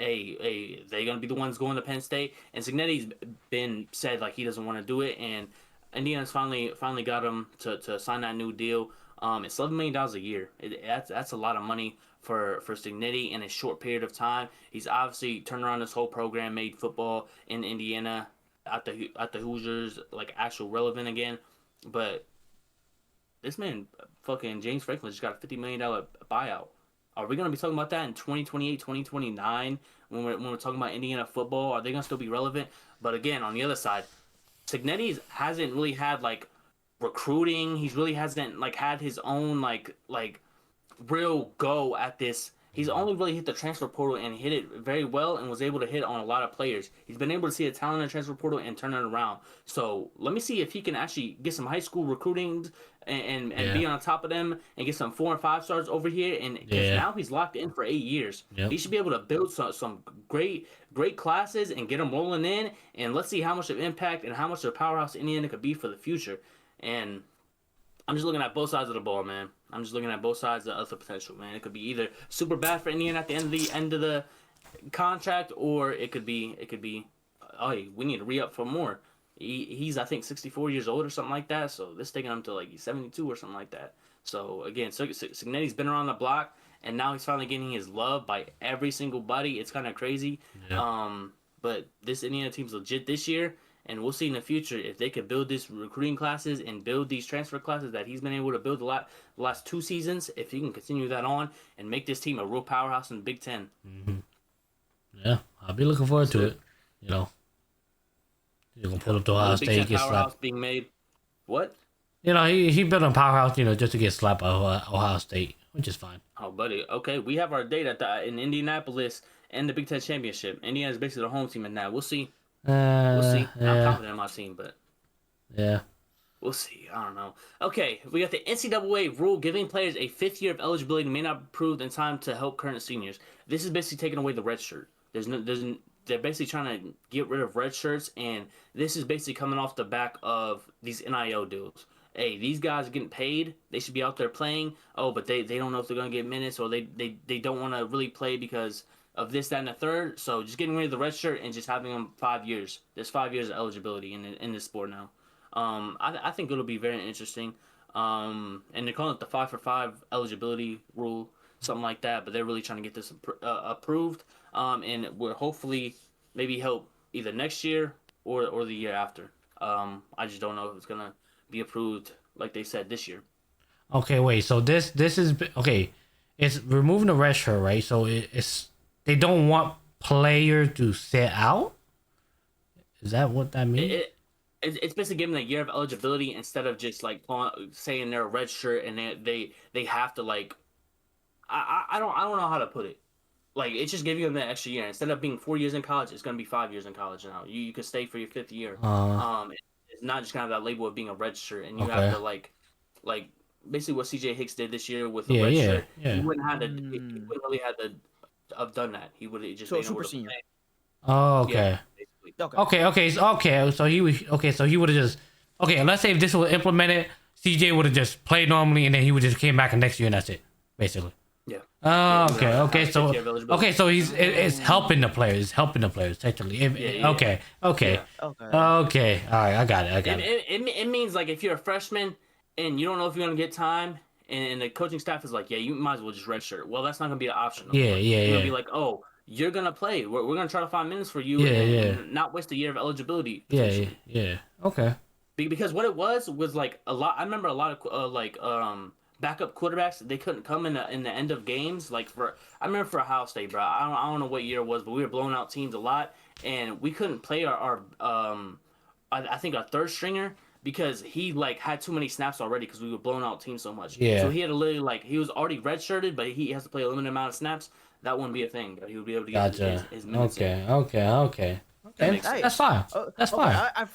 going to be the ones going to Penn State. And Cignetti's been said like he doesn't want to do it. And Indiana's finally got him to sign that new deal. It's $11 million a year. That's a lot of money for Cignetti in a short period of time. He's obviously turned around this whole program, made football in Indiana at the Hoosiers like actual relevant again. But this man, fucking James Franklin, just got a $50 million buyout. Are we gonna be talking about that in 2028, 2029 when we're talking about Indiana football? Are they gonna still be relevant? But again, on the other side, Cignetti hasn't really had like recruiting. He's really hasn't like had his own like real go at this. He's only really hit the transfer portal and hit it very well and was able to hit on a lot of players. He's been able to see a talent in the transfer portal and turn it around. So let me see if he can actually get some high school recruiting and be on top of them and get some 4 and 5 stars over here. And because now he's locked in for 8 years. Yep. He should be able to build some great classes and get them rolling in. And let's see how much of impact and how much of a powerhouse Indiana could be for the future. And I'm just looking at both sides of the ball, man. I'm just looking at both sides of the potential, man. It could be either super bad for Indiana at the end of the contract, or it could be, oh, we need to re-up for more. He's I think 64 years old or something like that. So this taking him to like he's 72 or something like that. So again, Cignetti's been around the block, and now he's finally getting his love by every single buddy. It's kind of crazy. Yeah. But this Indiana team's legit this year. And we'll see in the future if they could build this recruiting classes and build these transfer classes that he's been able to build the last 2 seasons. If he can continue that on and make this team a real powerhouse in the Big Ten. Mm-hmm. Yeah, I'll be looking forward to it. You know, you're gonna pull up to Ohio Big State, Ten get powerhouse slapped. being made. What? You know, he built a powerhouse. You know, just to get slapped by Ohio State, which is fine. Oh, buddy. Okay, we have our date in Indianapolis and the Big Ten championship. Indiana's basically the home team in that. We'll see. We'll see. Yeah. I'm confident in my team, but Yeah. we'll see. I don't know. Okay, we got the NCAA rule giving players a 5th year of eligibility may not be approved in time to help current seniors. This is basically taking away the red shirt. They're basically trying to get rid of red shirts, and this is basically coming off the back of these NIL deals. Hey, these guys are getting paid. They should be out there playing. Oh, but they don't know if they're going to get minutes, or they don't want to really play because of this, that, and the third. So just getting rid of the red shirt and just having them 5 years. There's 5 years of eligibility in this sport now. I think it'll be very interesting. And they're calling it the 5-for-5 eligibility rule, something like that. But they're really trying to get this approved. And will hopefully maybe help either next year or the year after. I just don't know if it's gonna be approved like they said this year. Okay, wait. So this is okay. It's removing the red shirt, right? So it's they don't want players to sit out. Is that what that means? It's basically giving a year of eligibility instead of just like saying they're a red shirt and they have to like. I don't know how to put it. Like it's just giving them that extra year instead of being 4 years in college. It's gonna be 5 years in college now. You could stay for your 5th year. It's not just kind of that label of being a red shirt, and you Okay. have to like basically what CJ Hicks did this year with the Yeah, red yeah, shirt. yeah. He wouldn't have to. He wouldn't really have to have done that. He would have just So been super able to senior. play. Oh, okay. Yeah, basically. Okay. So he would have just okay. Let's say if this was implemented, CJ would have just played normally, and then he would just came back next year, and that's it, basically. Yeah. Oh, Yeah, okay. have Okay. 50 So of eligibility. okay. So it's helping the players. It's helping the players technically. Yeah. Okay. Okay. Yeah. Okay. Okay. All right. I got it. It means like if you're a freshman and you don't know if you're gonna get time, and the coaching staff is like, yeah, you might as well just redshirt. Well, that's not gonna be an option. Yeah, yeah, You're gonna yeah. be like, oh, you're gonna play. We're gonna try to find minutes for you, Yeah, and not waste a year of eligibility. Yeah. Okay. Because what it was like a lot. I remember a lot of backup quarterbacks. They couldn't come in the end of games. Like I remember for Ohio State, bro. I don't know what year it was, but we were blowing out teams a lot, and we couldn't play our I think our third stringer because he like had too many snaps already because we were blowing out teams so much. Yeah. So he had to literally he was already redshirted, but he has to play a limited amount of snaps. That wouldn't be a thing. He would be able to get his minutes. Okay. makes sense. That's fine. That's fine. At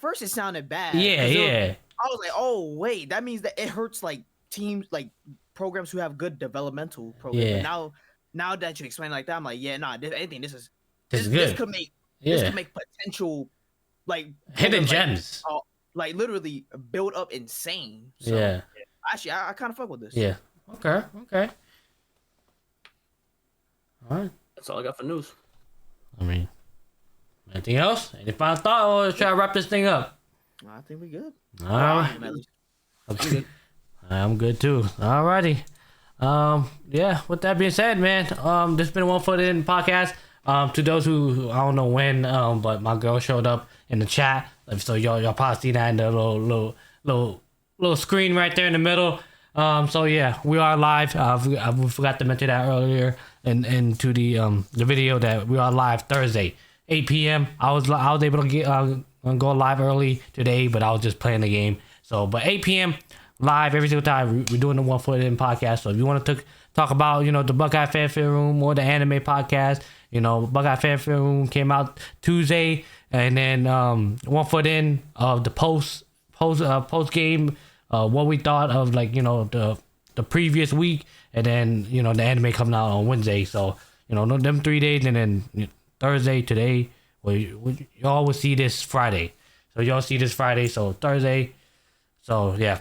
first, it sounded bad. Yeah. I was like, oh wait, that means that it hurts like teams, like programs who have good developmental programs. Yeah. But now that you explain it like that, I'm like, yeah, nah. This is This is this good. could make potential like Hidden programs, gems. like literally build up insane. So, Yeah. Actually, I kind of fuck with this. Yeah. Okay. All right. That's all I got for news. I mean, anything else? Any final thought, or try to wrap this thing up? I think we good. All right. Okay. I'm good too. Alrighty. Yeah, with that being said, man, this has been a One Foot In podcast. To those who I don't know when, but my girl showed up in the chat. So y'all probably see that in the little screen right there in the middle. So yeah, we are live. I forgot to mention that earlier into the video that we are live Thursday, 8 p.m. I was able to get go live early today, but I was just playing the game. So, but 8 p.m. live every single time. We're doing the One Foot In podcast. So if you want to talk about the Buckeye Fanfare Room or the anime podcast, Buckeye Fanfare Room came out Tuesday, and then One Foot In of the post game. What we thought of the previous week, and then the anime coming out on Wednesday. So them 3 days, and then Thursday today. Y'all will see this Friday. So y'all see this Friday. So Thursday. So yeah,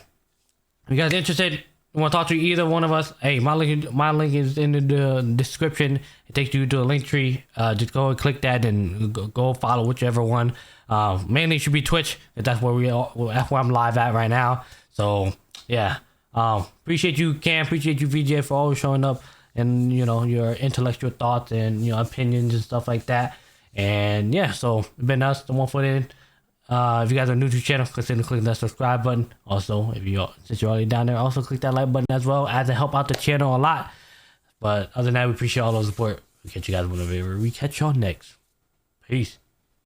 if you guys interested, want to talk to either one of us? Hey, my link is in the description. It takes you to a link tree. Just go and click that and go follow whichever one. Mainly it should be Twitch. That's where I'm live at right now. So yeah, appreciate you, Cam. Appreciate you, VJ, for always showing up and your intellectual thoughts and opinions and stuff like that. And yeah, so it's been us, the One Foot In. If you guys are new to the channel, consider clicking that subscribe button. Also, since you're already down there, also click that like button as well, as it help out the channel a lot. But other than that, we appreciate all the support. We catch you guys whenever we catch y'all next. Peace.